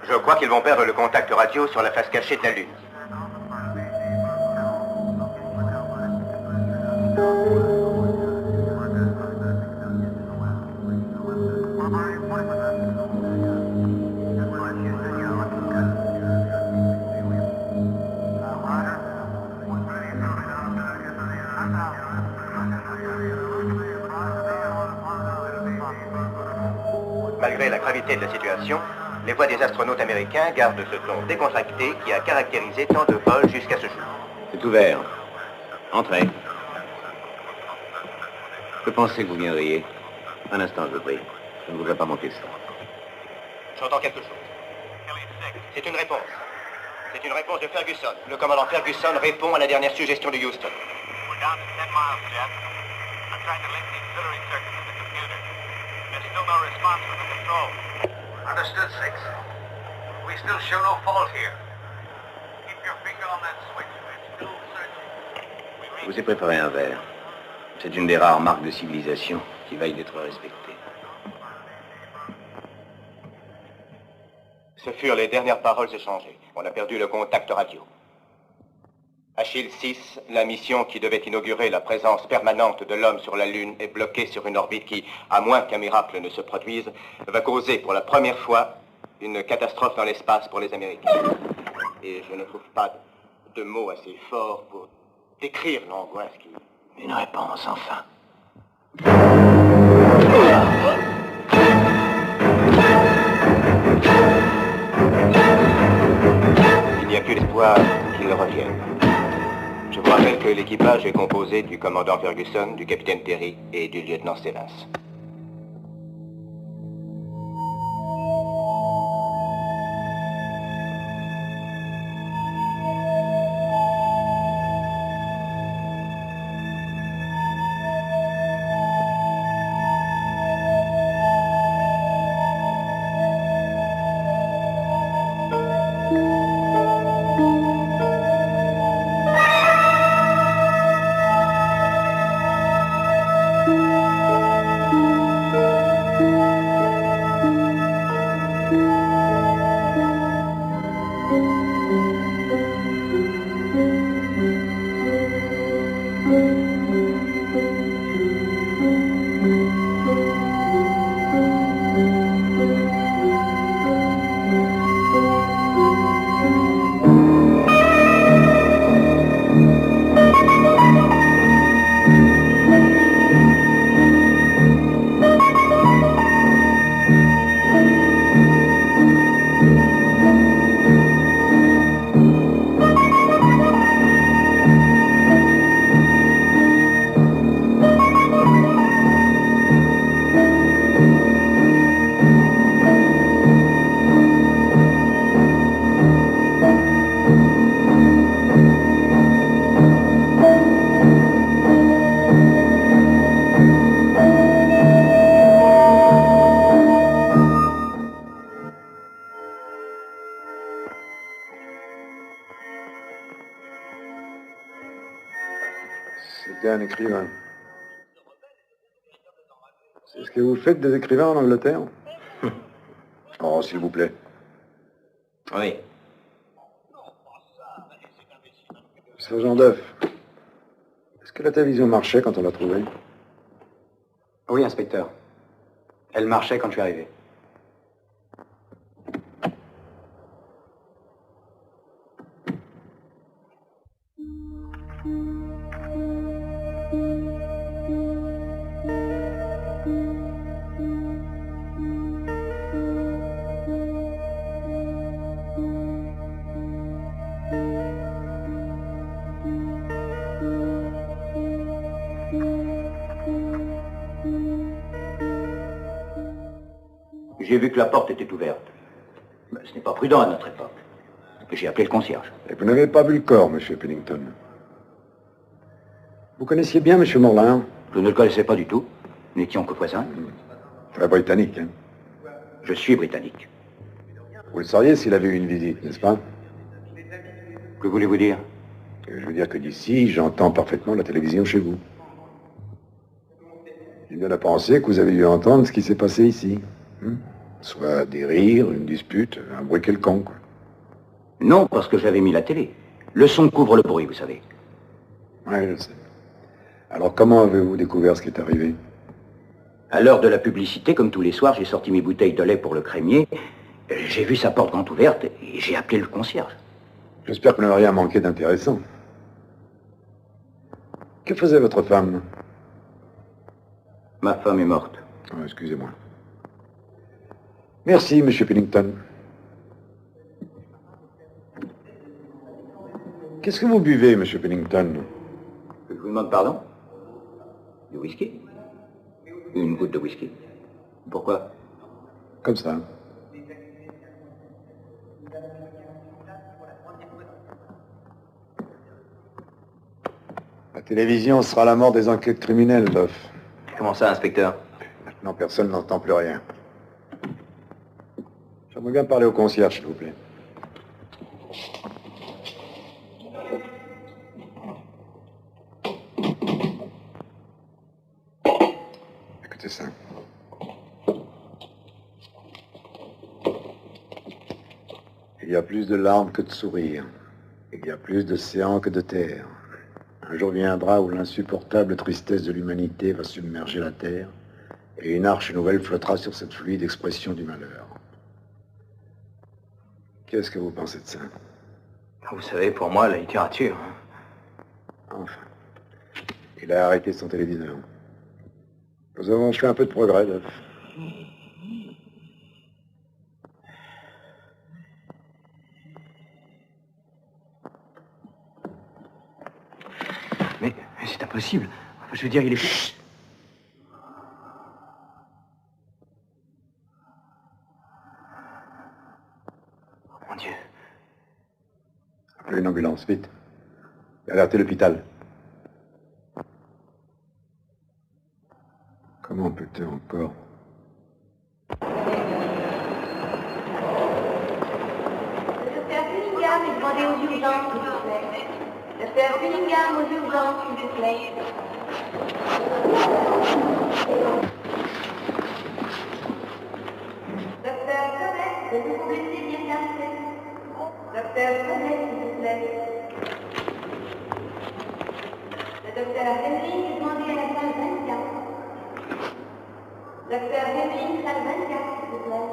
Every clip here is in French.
Je crois qu'ils vont perdre le contact radio sur la face cachée de la Lune. Malgré la gravité de la situation, les voix des astronautes américains gardent ce ton décontracté qui a caractérisé tant de vols jusqu'à ce jour. C'est ouvert. Entrez. Je pensais que vous viendriez. Un instant, je vous prie. Je ne voudrais pas manquer ça. J'entends quelque chose. C'est une réponse. C'est une réponse de Ferguson. Le commandant Ferguson répond à la dernière suggestion de Houston. We're down to 10 miles, Jeff. I'm trying to link the auxiliary circuit to the computer. There's still no response from the control. Understood, 6. We still show no fault here. Keep your finger on that switch. We're still searching. Je vous ai préparé un verre. C'est une des rares marques de civilisation qui vaille d'être respectée. Ce furent les dernières paroles échangées. On a perdu le contact radio. Achille 6, la mission qui devait inaugurer la présence permanente de l'homme sur la Lune est bloquée sur une orbite qui, à moins qu'un miracle ne se produise, va causer pour la première fois une catastrophe dans l'espace pour les Américains. Et je ne trouve pas de mots assez forts pour décrire l'angoisse qui... Une réponse, enfin. Il n'y a plus d'espoir qu'il revienne. Je vous rappelle que l'équipage est composé du commandant Ferguson, du capitaine Terry et du lieutenant Stevens. C'était un écrivain. C'est ce que vous faites des écrivains en Angleterre? Oh, s'il vous plaît. Oui. Sergent Duff, est-ce que la télévision marchait quand on l'a trouvée? Oui, inspecteur. Elle marchait quand je suis arrivé. J'ai vu que la porte était ouverte. Mais ce n'est pas prudent à notre époque. J'ai appelé le concierge. Et vous n'avez pas vu le corps, monsieur Pennington. Vous connaissiez bien monsieur Morlin? Je ne le connaissais pas du tout. Nous n'étions que voisins. Très britannique, hein? Je suis britannique. Vous le sauriez s'il avait eu une visite, n'est-ce pas? Que voulez-vous dire? Je veux dire que d'ici, j'entends parfaitement la télévision chez vous. Il me donne à penser que vous avez dû entendre ce qui s'est passé ici. Soit des rires, une dispute, un bruit quelconque, quoi. Non, parce que j'avais mis la télé. Le son couvre le bruit, vous savez. Oui, je sais. Alors comment avez-vous découvert ce qui est arrivé? À l'heure de la publicité, comme tous les soirs, j'ai sorti mes bouteilles de lait pour le crémier. J'ai vu sa porte grande ouverte et j'ai appelé le concierge. J'espère que vous n'avez rien manqué d'intéressant. Que faisait votre femme? Ma femme est morte. Oh, excusez-moi. Merci, monsieur Pennington. Qu'est-ce que vous buvez, monsieur Pennington? Je vous demande pardon? Du whisky? Une goutte de whisky. Pourquoi? Comme ça. La télévision sera la mort des enquêtes criminelles, Duff. Comment ça, inspecteur? Maintenant, personne n'entend plus rien. J'aimerais bien parler au concierge, s'il vous plaît. Écoutez ça. Il y a plus de larmes que de sourires. Il y a plus d'océans que de terre. Un jour viendra où l'insupportable tristesse de l'humanité va submerger la terre et une arche nouvelle flottera sur cette fluide expression du malheur. Qu'est-ce que vous pensez de ça? Vous savez, pour moi, la littérature... Enfin. Il a arrêté son téléviseur. Nous avons fait un peu de progrès, Duff. Mais c'est impossible. Je veux dire, il est... Chut. Oh, mon Dieu. Appelez une ambulance, vite. Et alertez l'hôpital. Comment peut-on encore... Docteur Cunningham est demandé aux urgences, s'il vous plaît. Docteur Cunningham aux urgences, s'il vous plaît. Docteur Comet, de nouveau blessé bien cassé. Docteur Comet, s'il vous plaît. Le docteur Henry est demandé à la salle 24. Docteur Henry, salle 24, s'il vous plaît.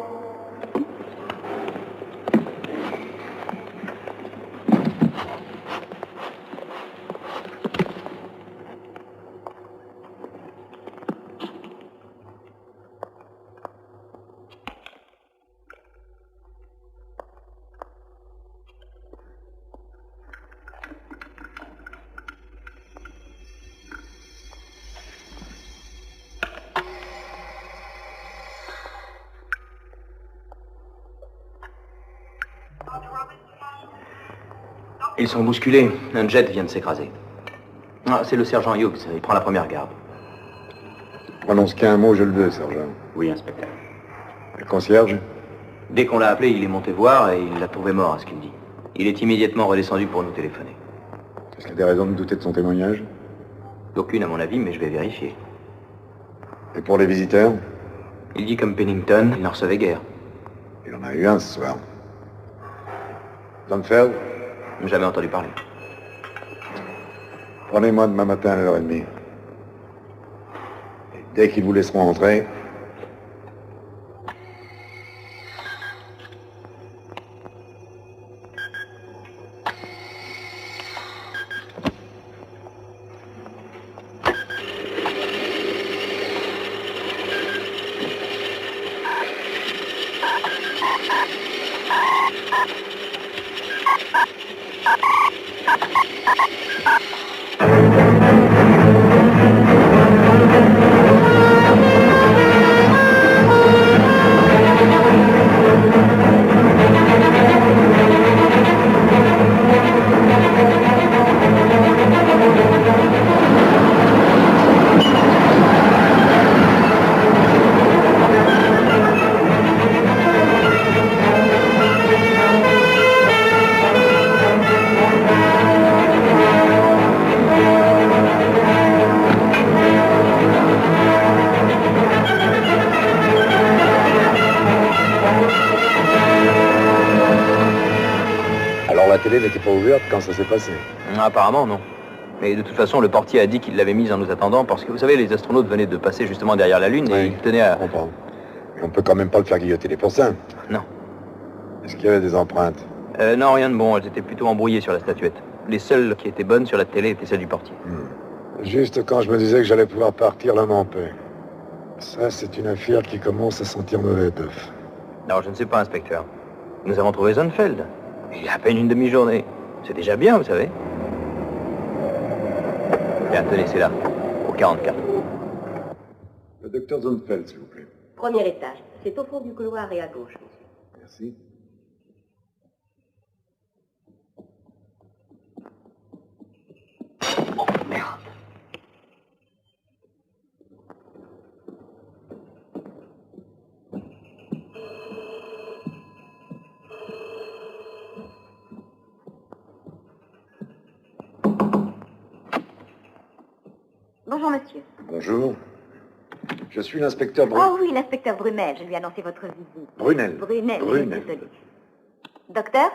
Ils sont bousculés. Un jet vient de s'écraser. Ah, c'est le sergent Hughes. Il prend la première garde. Prononce qu'un mot, je le veux, sergent. Oui, inspecteur. Le concierge? Dès qu'on l'a appelé, il est monté voir et il l'a trouvé mort, à ce qu'il dit. Il est immédiatement redescendu pour nous téléphoner. Est-ce qu'il y a des raisons de douter de son témoignage? Aucune à mon avis, mais je vais vérifier. Et pour les visiteurs? Il dit comme Pennington, il n'en recevait guère. Il en a eu un ce soir. Dunfeld? Jamais entendu parler. Prenez-moi demain matin à 9h30. Et dès qu'ils vous laisseront entrer, Alors la télé n'était pas ouverte quand ça s'est passé? Apparemment, non. Mais de toute façon, le portier a dit qu'il l'avait mise en nous attendant parce que, vous savez, les astronautes venaient de passer justement derrière la Lune et ils tenaient à... Je comprends. Mais on peut quand même pas le faire guilloter pour ça. Non. Est-ce qu'il y avait des empreintes? Non, rien de bon. Elles étaient plutôt embrouillées sur la statuette. Les seules qui étaient bonnes sur la télé étaient celles du portier. Juste quand je me disais que j'allais pouvoir partir l'homme en paix. Ça, c'est une affaire qui commence à sentir mauvais, Duff. Alors, je ne sais pas, inspecteur. Nous avons trouvé Zonfeld. Il y a à peine une demi-journée. C'est déjà bien, vous savez. Tiens, tenez, c'est là. Au 44. Le docteur Zonfeld, s'il vous plaît. Premier étage. C'est au fond du couloir et à gauche, monsieur. Merci. Oh, merde. Bonjour, monsieur. Bonjour. Je suis l'inspecteur Brunel. Oh oui, l'inspecteur Brunel. Je lui ai annoncé votre visite. Brunel. Brunel. Brunel. Désolé. Docteur?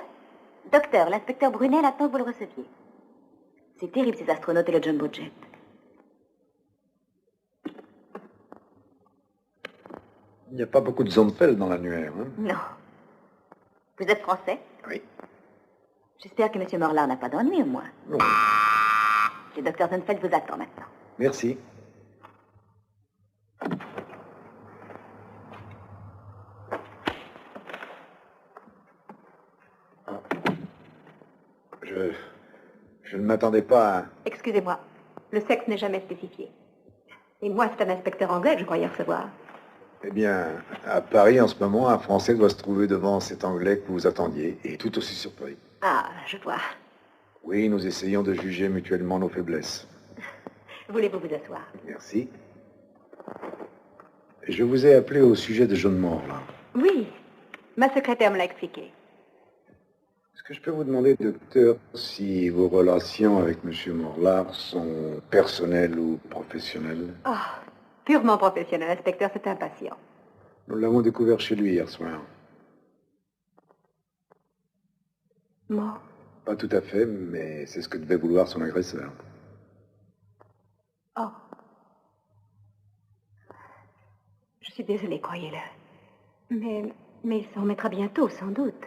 Docteur, l'inspecteur Brunel attend que vous le receviez. C'est terrible, ces astronautes et le jumbo jet. Il n'y a pas beaucoup de Zonfeld dans l'annuaire, hein? Non. Vous êtes français? Oui. J'espère que M. Morlar n'a pas d'ennui, au moins. Non. Le docteur Zonfeld vous attend maintenant. Merci. Je ne m'attendais pas à... Excusez-moi, le sexe n'est jamais spécifié. Et moi, c'est un inspecteur anglais que je croyais recevoir. Eh bien, à Paris, en ce moment, un Français doit se trouver devant cet Anglais que vous attendiez, et tout aussi surpris. Ah, je vois. Oui, nous essayons de juger mutuellement nos faiblesses. Voulez-vous vous asseoir? Merci. Je vous ai appelé au sujet de John Morlar. Oui, ma secrétaire me l'a expliqué. Est-ce que je peux vous demander, docteur, si vos relations avec M. Morlar sont personnelles ou professionnelles? Ah, purement professionnel, inspecteur, c'est impatient. Nous l'avons découvert chez lui hier soir. Mort? Pas tout à fait, mais c'est ce que devait vouloir son agresseur. Oh. Je suis désolée, croyez-le. Mais il s'en remettra bientôt, sans doute.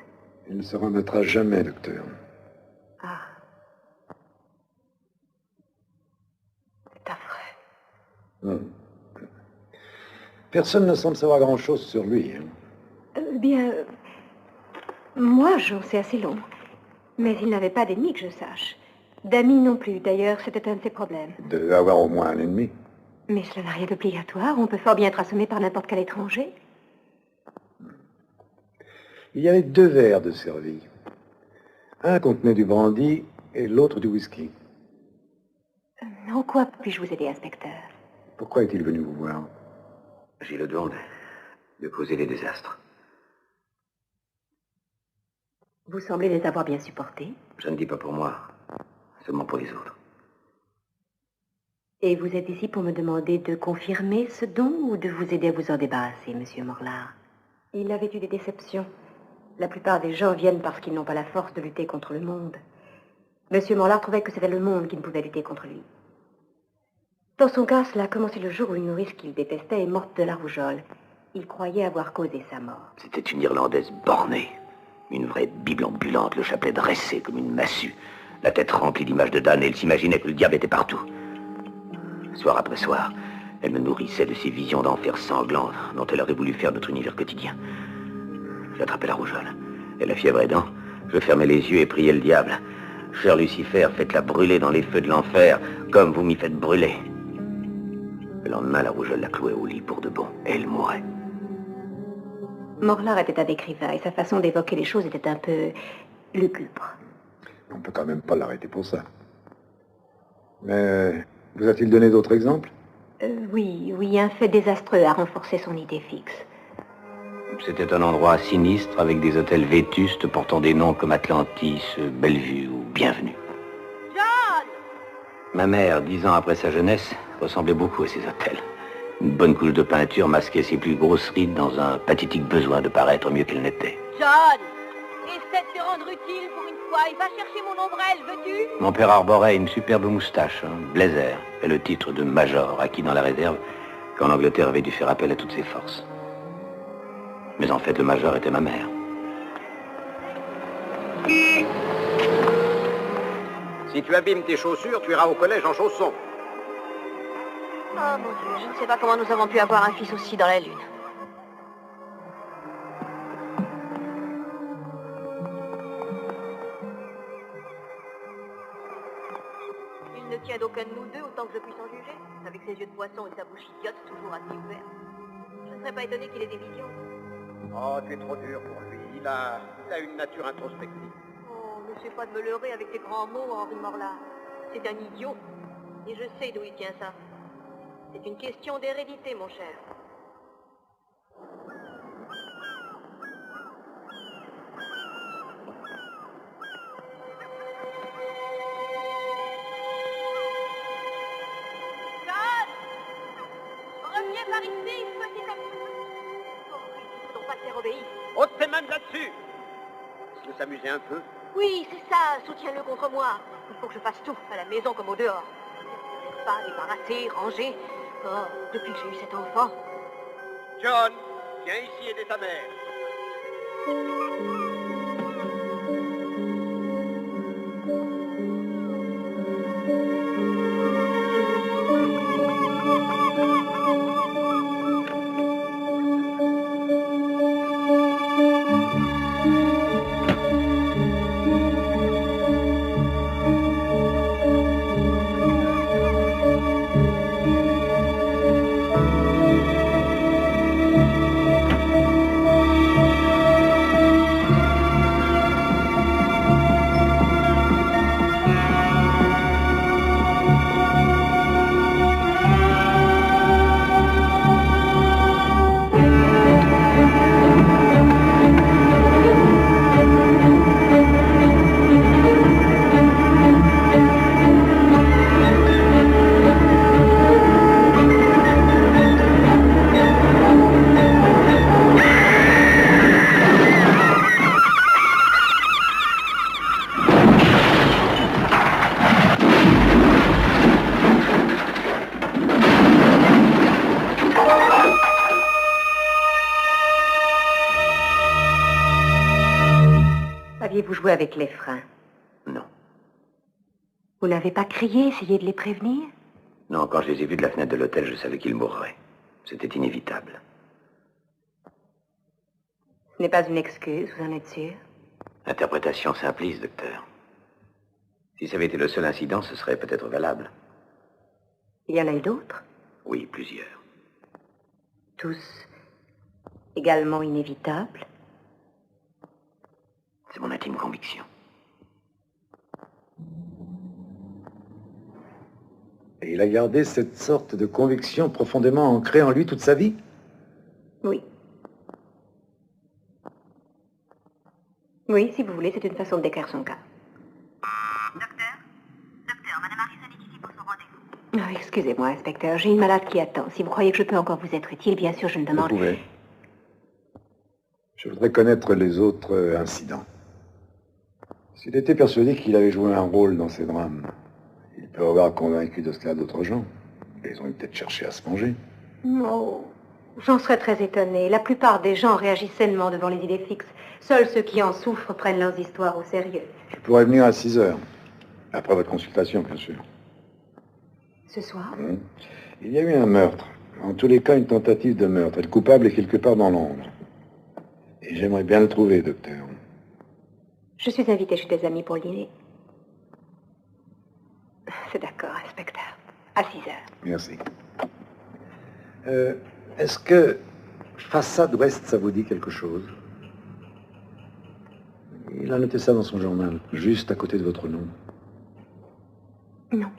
Il ne se remettra jamais, docteur. Ah. C'est affreux. Personne ne semble savoir grand-chose sur lui. Hein. Moi, j'en sais assez long. Mais il n'avait pas d'ennemis que je sache. D'amis non plus, d'ailleurs, c'était un de ses problèmes. Il devait avoir au moins un ennemi. Mais cela n'a rien d'obligatoire. On peut fort bien être assommé par n'importe quel étranger. Il y avait 2 verres de servis. Un contenait du brandy et l'autre du whisky. En quoi puis-je vous aider, inspecteur? Pourquoi est-il venu vous voir? J'ai le don de causer des désastres. Vous semblez les avoir bien supportés. Je ne dis pas pour moi, seulement pour les autres. Et vous êtes ici pour me demander de confirmer ce don ou de vous aider à vous en débarrasser, Monsieur Morlar? Il avait eu des déceptions. La plupart des gens viennent parce qu'ils n'ont pas la force de lutter contre le monde. Monsieur Morlar trouvait que c'était le monde qui ne pouvait lutter contre lui. Dans son cas, cela a commencé le jour où une nourrice qu'il détestait est morte de la rougeole. Il croyait avoir causé sa mort. C'était une Irlandaise bornée. Une vraie Bible ambulante, le chapelet dressé comme une massue. La tête remplie d'images de damnés, elle s'imaginait que le diable était partout. Soir après soir, elle me nourrissait de ces visions d'enfer sanglants dont elle aurait voulu faire notre univers quotidien. J'attrapais la rougeole. Et la fièvre aidant, je fermais les yeux et priais le diable. Cher Lucifer, faites-la brûler dans les feux de l'enfer, comme vous m'y faites brûler. Le lendemain, la rougeole la clouait au lit pour de bon, et elle mourait. Morlar était un écrivain et sa façon d'évoquer les choses était un peu lugubre. On ne peut quand même pas l'arrêter pour ça. Mais vous a-t-il donné d'autres exemples? Oui, un fait désastreux a renforcé son idée fixe. C'était un endroit sinistre avec des hôtels vétustes portant des noms comme Atlantis, Bellevue ou Bienvenue. John! Ma mère, 10 ans après sa jeunesse, ressemblait beaucoup à ces hôtels. Une bonne couche de peinture masquait ses plus grosses rides dans un pathétique besoin de paraître mieux qu'elle n'était. John! Essaie de te rendre utile pour une fois et va chercher mon ombrelle, veux-tu? Mon père arborait une superbe moustache, un blazer, et le titre de major, acquis dans la réserve, quand l'Angleterre avait dû faire appel à toutes ses forces. Mais en fait, le major était ma mère. Si tu abîmes tes chaussures, tu iras au collège en chaussons. Oh mon Dieu, je ne sais pas comment nous avons pu avoir un fils aussi dans la Lune. Il ne tient d'aucun de nous deux autant que je puisse en juger, avec ses yeux de poisson et sa bouche idiote toujours assez ouverte. Je ne serais pas étonné qu'il ait des visions. Oh, tu es trop dur pour lui. Il a une nature introspective. Oh, n'essaie pas de me leurrer avec tes grands mots, Henri Morlaix. C'est un idiot. Et je sais d'où il tient ça. C'est une question d'hérédité, mon cher. John! Reviens par ici, petit ami. Oh, il ne faut donc pas te faire obéir. Ôte tes mains là-dessus. Tu veux s'amuser un peu? Oui, c'est ça, soutiens-le contre moi. Il faut que je fasse tout, à la maison comme au dehors. Pas débarrasser, ranger. Oh, depuis que j'ai eu cet enfant. John, viens ici aider ta mère. Aviez-vous joué avec les freins? Non. Vous n'avez pas crié, essayé de les prévenir? Non, quand je les ai vus de la fenêtre de l'hôtel, je savais qu'ils mourraient. C'était inévitable. Ce n'est pas une excuse, vous en êtes sûr? Interprétation simpliste, docteur. Si ça avait été le seul incident, ce serait peut-être valable. Il y en a eu d'autres? Oui, plusieurs. Tous également inévitables? C'est mon intime conviction. Et il a gardé cette sorte de conviction profondément ancrée en lui toute sa vie? Oui. Oui, si vous voulez, c'est une façon de décrire son cas. Docteur, Madame Harrison est ici pour son rendez-vous. Oh, excusez-moi, inspecteur, j'ai une malade qui attend. Si vous croyez que je peux encore vous être utile, bien sûr, je ne demande... Vous pouvez. Je voudrais connaître les autres incidents. S'il était persuadé qu'il avait joué un rôle dans ces drames, il peut avoir convaincu de cela d'autres gens. Ils ont peut-être cherché à se manger. Oh, j'en serais très étonnée. La plupart des gens réagissent sainement devant les idées fixes. Seuls ceux qui en souffrent prennent leurs histoires au sérieux. Je pourrais venir à 6 heures. Après votre consultation, bien sûr. Ce soir? Il y a eu un meurtre. En tous les cas, une tentative de meurtre. Et le coupable est quelque part dans l'ombre. Et j'aimerais bien le trouver, docteur. Je suis invitée chez des amis pour le dîner. C'est d'accord, inspecteur. À 6 heures. Merci. Est-ce que façade ouest, ça vous dit quelque chose? Il a noté ça dans son journal, juste à côté de votre nom. Non.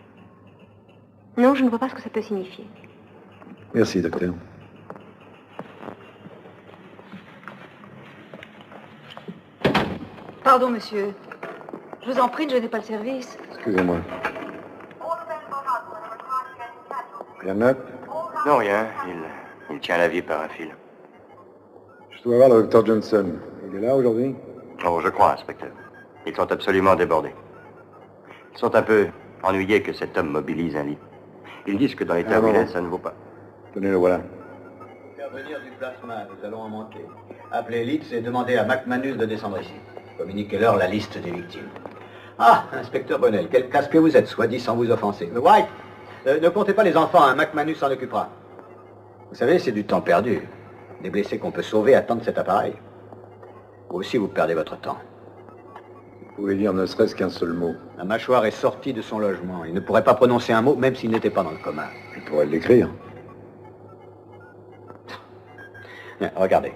Non, je ne vois pas ce que ça peut signifier. Merci, docteur. Pardon, monsieur. Je vous en prie, je n'ai pas le service. Excusez-moi. Rien de neuf? Non, rien. Il tient la vie par un fil. Je dois voir le docteur Johnson. Il est là aujourd'hui? Oh, je crois, inspecteur. Ils sont absolument débordés. Ils sont un peu ennuyés que cet homme mobilise un lit. Ils disent que dans l'état où il est, ça ne vaut pas. Tenez, le voilà. Faire venir du plasma, nous allons en manquer. Appelez Leeds et demandez à McManus de descendre ici. Communiquez-leur la liste des victimes. Ah, inspecteur Bonnell, quel casse-pied vous êtes, soit dit sans vous offenser. White, ne comptez pas les enfants, hein, McManus s'en occupera. Vous savez, c'est du temps perdu. Des blessés qu'on peut sauver attendent cet appareil. Vous aussi, vous perdez votre temps. Vous pouvez dire ne serait-ce qu'un seul mot. La mâchoire est sortie de son logement. Il ne pourrait pas prononcer un mot, même s'il n'était pas dans le coma. Il pourrait l'écrire. Regardez.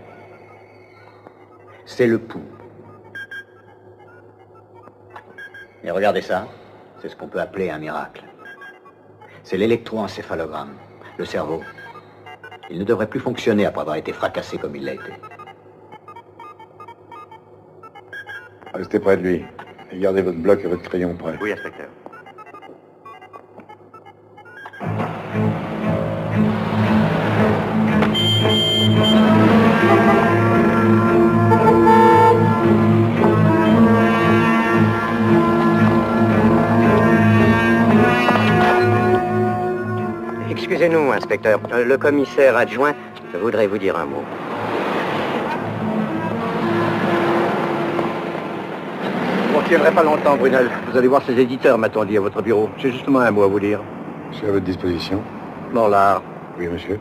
C'est le pouls. Et regardez ça. C'est ce qu'on peut appeler un miracle. C'est l'électroencéphalogramme. Le cerveau. Il ne devrait plus fonctionner après avoir été fracassé comme il l'a été. Restez près de lui. Et gardez votre bloc et votre crayon prêt. Oui, inspecteur. Excusez-nous, inspecteur. Le commissaire adjoint voudrait vous dire un mot. On ne tiendrait pas longtemps, Brunel. Vous allez voir ces éditeurs, m'a-t-on dit, à votre bureau. J'ai justement un mot à vous dire. Je suis à votre disposition. Morlard, Oui, monsieur.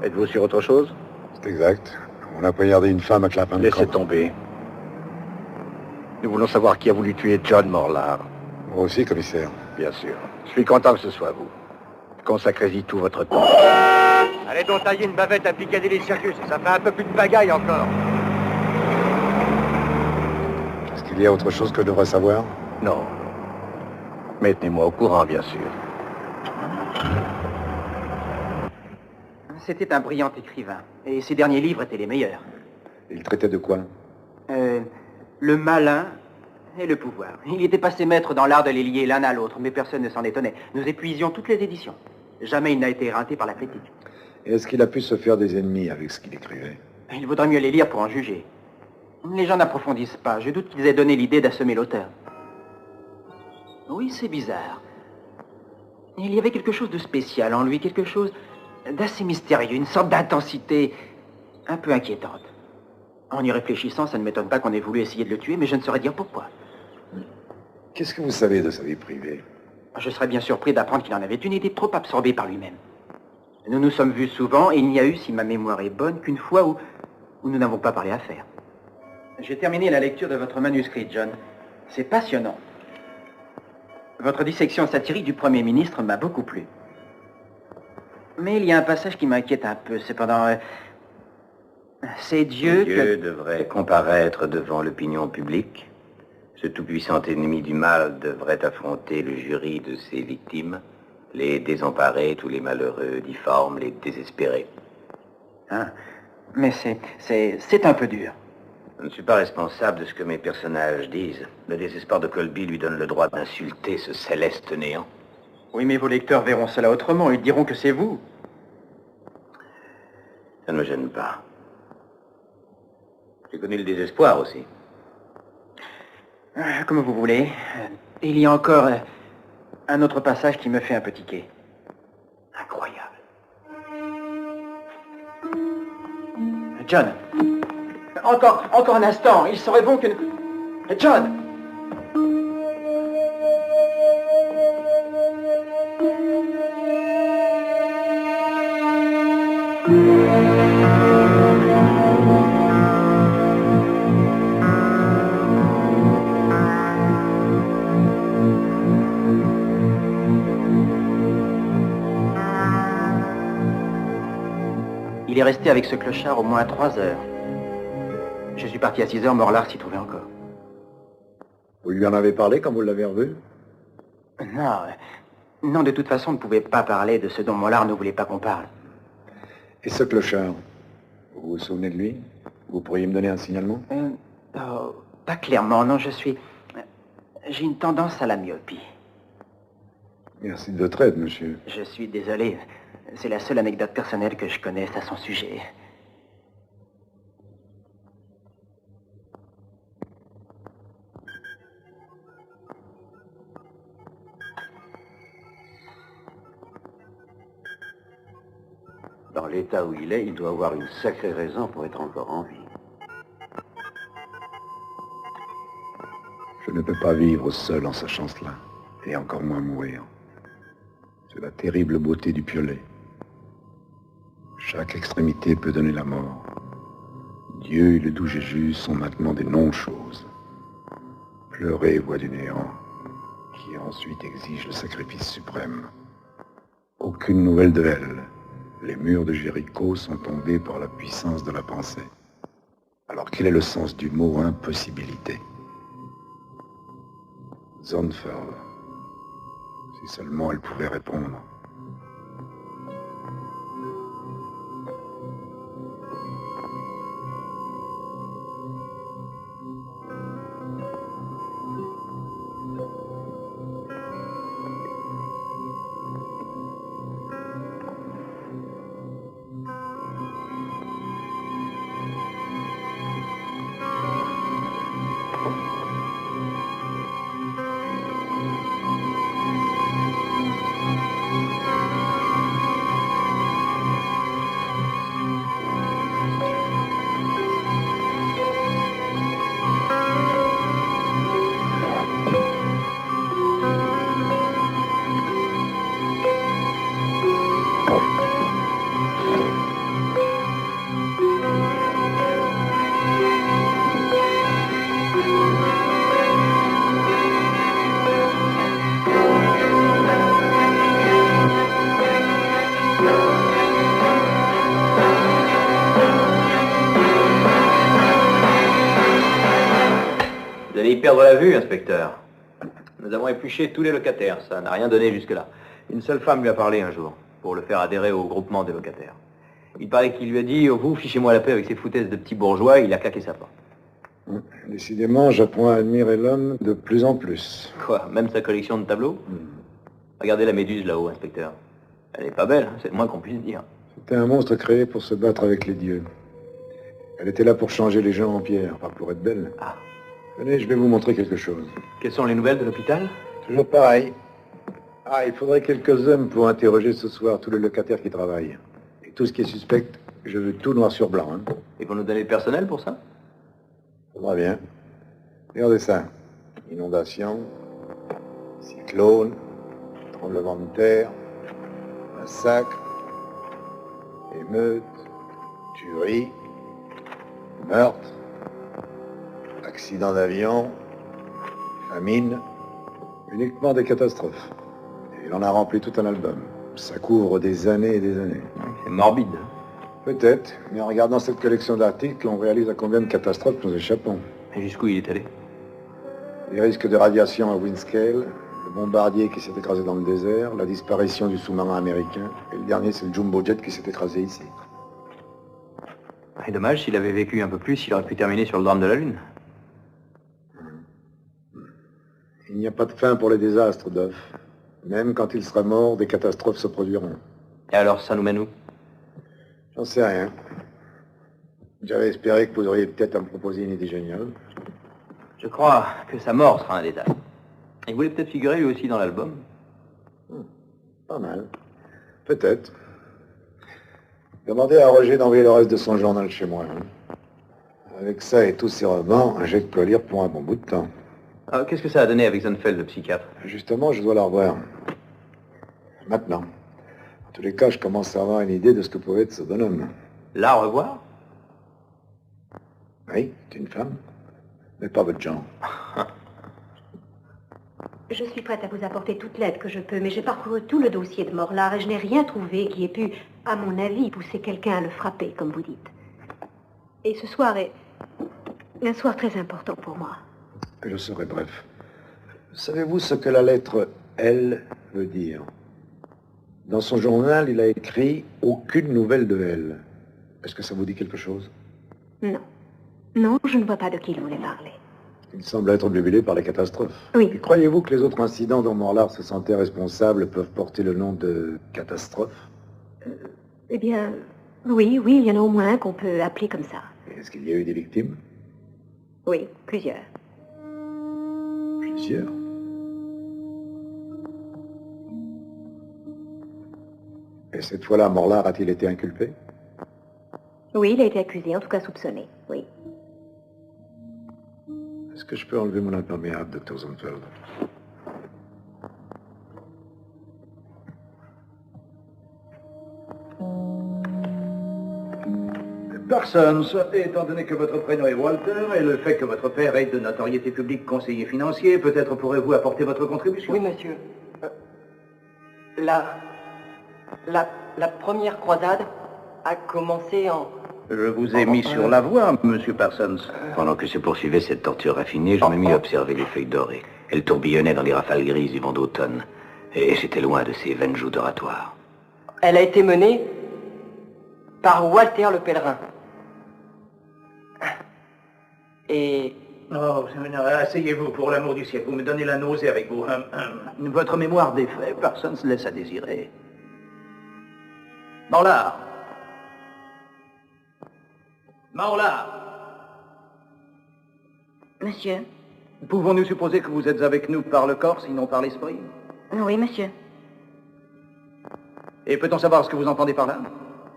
êtes-vous sur autre chose? C'est exact. On a poignardé une femme à Clapham. Laissez tomber. Nous voulons savoir qui a voulu tuer John Morlard. Moi aussi, commissaire. Bien sûr. Je suis content que ce soit vous. Consacrez-y tout votre temps. Allez donc tailler une bavette à Piccadilly Circus. Ça fait un peu plus de pagaille encore. Est-ce qu'il y a autre chose que je devrais savoir? Non. Mais tenez-moi au courant, bien sûr. C'était un brillant écrivain. Et ses derniers livres étaient les meilleurs. Il traitait de quoi? Le malin et le pouvoir. Il était passé maître dans l'art de les lier l'un à l'autre, mais personne ne s'en étonnait. Nous épuisions toutes les éditions. Jamais il n'a été éreinté par la critique. Et est-ce qu'il a pu se faire des ennemis avec ce qu'il écrivait? Il vaudrait mieux les lire pour en juger. Les gens n'approfondissent pas. Je doute qu'ils aient donné l'idée d'assommer l'auteur. Oui, c'est bizarre. Il y avait quelque chose de spécial en lui, quelque chose d'assez mystérieux, une sorte d'intensité un peu inquiétante. En y réfléchissant, ça ne m'étonne pas qu'on ait voulu essayer de le tuer, mais je ne saurais dire pourquoi. Qu'est-ce que vous savez de sa vie privée? Je serais bien surpris d'apprendre qu'il en avait une idée trop absorbée par lui-même. Nous nous sommes vus souvent, et il n'y a eu, si ma mémoire est bonne, qu'une fois où nous n'avons pas parlé affaires. J'ai terminé la lecture de votre manuscrit, John. C'est passionnant. Votre dissection satirique du Premier ministre m'a beaucoup plu. Mais il y a un passage qui m'inquiète un peu, cependant... c'est Dieu devrait comparaître devant l'opinion publique. Ce tout-puissant ennemi du mal devrait affronter le jury de ses victimes, les désemparés, tous les malheureux, difformes, les désespérés. Ah, mais c'est un peu dur. Je ne suis pas responsable de ce que mes personnages disent. Le désespoir de Colby lui donne le droit d'insulter ce céleste néant. Oui, mais vos lecteurs verront cela autrement. Ils diront que c'est vous. Ça ne me gêne pas. J'ai connu le désespoir aussi. Comme vous voulez. Il y a encore un autre passage qui me fait un peu tiquer. Incroyable. John. Encore un instant. Il serait bon que... John. Il est resté avec ce clochard au moins 3 heures. Je suis parti à 6 heures, Morlard s'y trouvait encore. Vous lui en avez parlé quand vous l'avez revu? Non, de toute façon, on ne pouvait pas parler de ce dont Morlard ne voulait pas qu'on parle. Et ce clochard, vous vous souvenez de lui? Vous pourriez me donner un signalement? Pas clairement, non, j'ai une tendance à la myopie. Merci de votre aide, monsieur. Je suis désolé. C'est la seule anecdote personnelle que je connaisse à son sujet. Dans l'état où il est, il doit avoir une sacrée raison pour être encore en vie. Je ne peux pas vivre seul en sachant cela, et encore moins mourir. C'est la terrible beauté du piolet. Chaque extrémité peut donner la mort. Dieu et le doux Jésus sont maintenant des non-choses. Pleurer voix du néant, qui ensuite exige le sacrifice suprême. Aucune nouvelle de elle. Les murs de Jéricho sont tombés par la puissance de la pensée. Alors quel est le sens du mot impossibilité? Zonfeld. Si seulement elle pouvait répondre. Vous allez y perdre la vue, inspecteur. Nous avons épluché tous les locataires, ça n'a rien donné jusque-là. Une seule femme lui a parlé un jour, pour le faire adhérer au groupement des locataires. Il paraît qu'il lui a dit, vous, fichez-moi la paix avec ces foutaises de petits bourgeois, il a claqué sa porte. Décidément, j'apprends à admirer l'homme de plus en plus. Quoi, même sa collection de tableaux Regardez la méduse là-haut, inspecteur. Elle n'est pas belle, hein, c'est le moins qu'on puisse dire. C'était un monstre créé pour se battre avec les dieux. Elle était là pour changer les gens en pierre, pas pour être belle. Ah. Venez, je vais vous montrer quelque chose. Quelles sont les nouvelles de l'hôpital? Toujours pareil. Ah, il faudrait quelques hommes pour interroger ce soir tous les locataires qui travaillent. Et tout ce qui est suspect, je veux tout noir sur blanc. Hein. Et pour nous donner le personnel pour ça? Faudra bien. Regardez ça. Inondation, cyclone, tremblement de terre, massacre, émeute, tuerie, meurtre, accident d'avion, famine, uniquement des catastrophes. Et il en a rempli tout un album. Ça couvre des années et des années. C'est morbide. Peut-être, mais en regardant cette collection d'articles, on réalise à combien de catastrophes nous échappons. Et jusqu'où il est allé? Les risques de radiation à Windscale, le bombardier qui s'est écrasé dans le désert, la disparition du sous-marin américain, et le dernier, c'est le jumbo jet qui s'est écrasé ici. Et dommage, s'il avait vécu un peu plus, il aurait pu terminer sur le drame de la Lune. Il n'y a pas de fin pour les désastres, Duff. Même quand il sera mort, des catastrophes se produiront. Et alors, ça nous mène où? J'en sais rien. J'avais espéré que vous auriez peut-être à me proposer une idée géniale. Je crois que sa mort sera un détail. Il voulait peut-être figurer lui aussi dans l'album. Pas mal. Peut-être. Demandez à Roger d'envoyer le reste de son journal chez moi. Hein. Avec ça et tous ses romans, j'ai de quoi lire pour un bon bout de temps. Alors, qu'est-ce que ça a donné avec Zonfeld, le psychiatre? Justement, je dois la revoir. Maintenant. En tous les cas, je commence à avoir une idée de ce que pourrait être ce bonhomme. La revoir? Oui, c'est une femme. Mais pas votre genre. Je suis prête à vous apporter toute l'aide que je peux, mais j'ai parcouru tout le dossier de Morlard et je n'ai rien trouvé qui ait pu, à mon avis, pousser quelqu'un à le frapper, comme vous dites. Et ce soir est un soir très important pour moi. Je serai bref. Savez-vous ce que la lettre L veut dire? Dans son journal, il a écrit « Aucune nouvelle de elle ». Est-ce que ça vous dit quelque chose? Non. Non, je ne vois pas de qui il voulait parler. Il semble être obnubilé par les catastrophes. Oui. Et croyez-vous que les autres incidents dont Morlard se sentait responsable peuvent porter le nom de catastrophe? Eh bien, oui, il y en a au moins un qu'on peut appeler comme ça. Est-ce qu'il y a eu des victimes? Oui, plusieurs. Plusieurs? Et cette fois-là, Morlar a-t-il été inculpé? Oui, il a été accusé, en tout cas soupçonné, oui. Est-ce que je peux enlever mon imperméable, Dr. Zonfeld? Parsons, étant donné que votre prénom est Walter et le fait que votre père est de notoriété publique conseiller financier, peut-être pourrez-vous apporter votre contribution? Oui, monsieur. La première croisade a commencé en... Je vous ai mis sur la voie, monsieur Parsons. Pendant que se poursuivait cette torture raffinée, je me mis à observer les feuilles dorées. Elles tourbillonnaient dans les rafales grises du vent d'automne. Et j'étais loin de ces vaines joutes oratoires. Elle a été menée par Walter le Pèlerin. Et... Oh, asseyez-vous, pour l'amour du ciel. Vous me donnez la nausée avec vous. Votre mémoire des faits, Parsons, laisse à désirer. Morlar. Morlar. Monsieur. Pouvons-nous supposer que vous êtes avec nous par le corps, sinon par l'esprit? Oui, monsieur. Et peut-on savoir ce que vous entendez par là?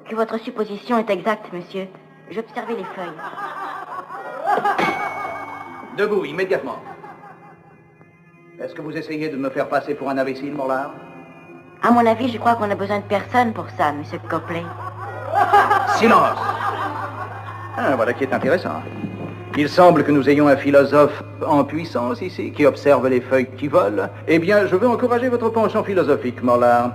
Que votre supposition est exacte, monsieur. J'observais les feuilles. Debout, immédiatement. Est-ce que vous essayez de me faire passer pour un imbécile, Morlar? À mon avis, je crois qu'on a besoin de personne pour ça, monsieur Copley. Silence! Ah, voilà qui est intéressant. Il semble que nous ayons un philosophe en puissance ici, qui observe les feuilles qui volent. Eh bien, je veux encourager votre penchant philosophique, Morlar.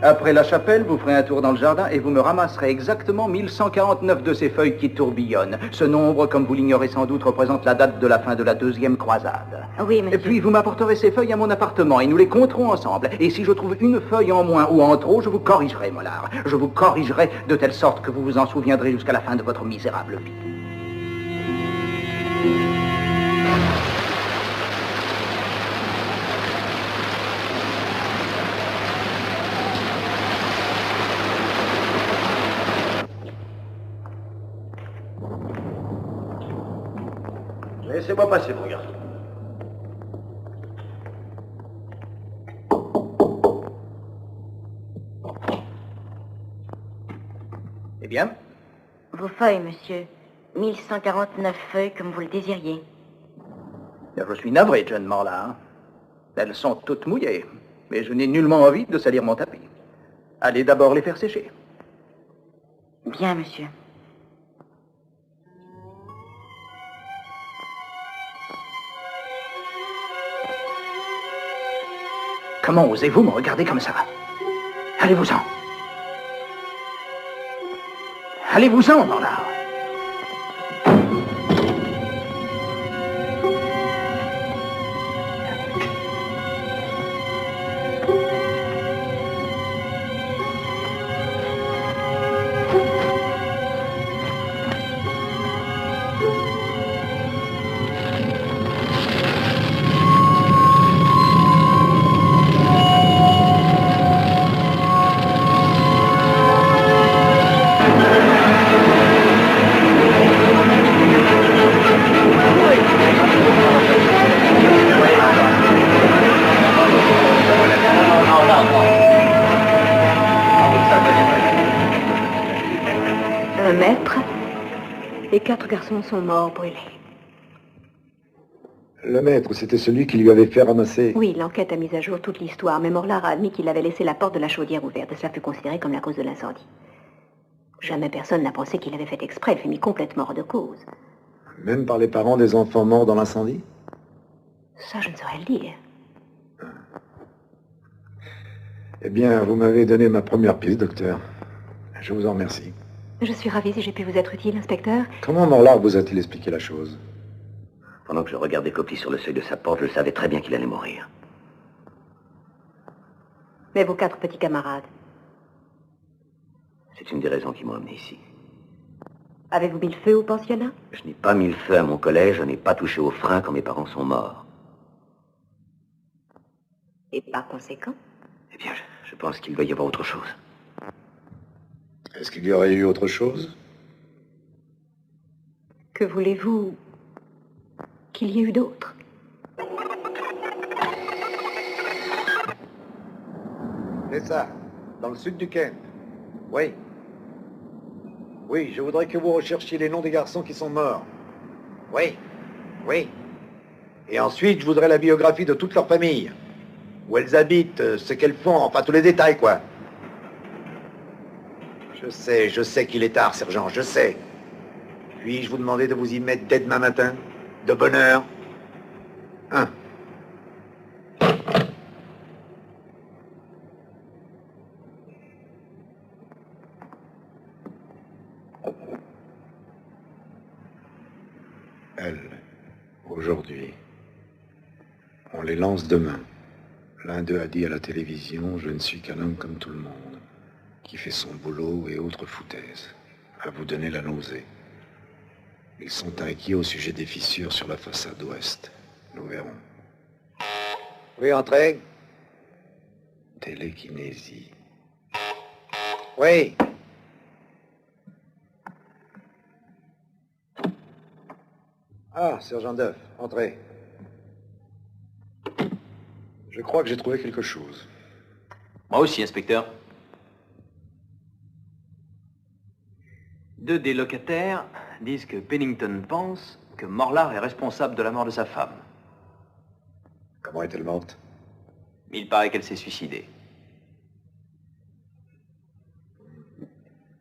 Après la chapelle, vous ferez un tour dans le jardin et vous me ramasserez exactement 1149 de ces feuilles qui tourbillonnent. Ce nombre, comme vous l'ignorez sans doute, représente la date de la fin de la deuxième croisade. Oui, monsieur. Et puis, vous m'apporterez ces feuilles à mon appartement et nous les compterons ensemble. Et si je trouve une feuille en moins ou en trop, je vous corrigerai, Morlar. Je vous corrigerai de telle sorte que vous vous en souviendrez jusqu'à la fin de votre misérable vie. Laissez-moi passer, mon garçon. Eh bien? Vos feuilles, monsieur. 1149 feuilles, comme vous le désiriez. Je suis navré, John Morlar. Elles sont toutes mouillées, mais je n'ai nullement envie de salir mon tapis. Allez d'abord les faire sécher. Bien, monsieur. Comment osez-vous me regarder comme ça? Allez-vous-en. Allez-vous-en, Morlar. Un maître et 4 garçons sont morts brûlés. Le maître, c'était celui qui lui avait fait ramasser... Oui, l'enquête a mis à jour toute l'histoire, mais Morlar a admis qu'il avait laissé la porte de la chaudière ouverte, et cela fut considéré comme la cause de l'incendie. Jamais personne n'a pensé qu'il avait fait exprès, il fut mis complètement hors de cause. Même par les parents des enfants morts dans l'incendie? Ça, je ne saurais le dire. Eh bien, vous m'avez donné ma première piste, docteur. Je vous en remercie. Je suis ravie si j'ai pu vous être utile, inspecteur. Comment Morlar vous a-t-il expliqué la chose? Pendant que je regardais Copley sur le seuil de sa porte, je savais très bien qu'il allait mourir. Mais vos 4 petits camarades? C'est une des raisons qui m'ont amené ici. Avez-vous mis le feu au pensionnat? Je n'ai pas mis le feu à mon collège, je n'ai pas touché au frein quand mes parents sont morts. Et par conséquent? Eh bien, je pense qu'il doit y avoir autre chose. Est-ce qu'il y aurait eu autre chose? Que voulez-vous qu'il y ait eu d'autre? C'est ça, dans le sud du Kent. Oui. Oui, je voudrais que vous recherchiez les noms des garçons qui sont morts. Oui. Oui. Et ensuite, je voudrais la biographie de toute leur famille. Où elles habitent, ce qu'elles font, enfin tous les détails, quoi. Je sais qu'il est tard, sergent, je sais. Puis-je vous demander de vous y mettre dès demain matin? De bonne heure? Hein? Elles, aujourd'hui, on les lance demain. L'un d'eux a dit à la télévision, je ne suis qu'un homme comme tout le monde, qui fait son boulot et autres foutaises, à vous donner la nausée. Ils sont inquiets au sujet des fissures sur la façade ouest. Nous verrons. Oui, entrez. Télékinésie. Oui. Ah, sergent Duff, entrez. Je crois que j'ai trouvé quelque chose. Moi aussi, inspecteur. 2 des locataires disent que Pennington pense que Morlar est responsable de la mort de sa femme. Comment est-elle morte? Il paraît qu'elle s'est suicidée.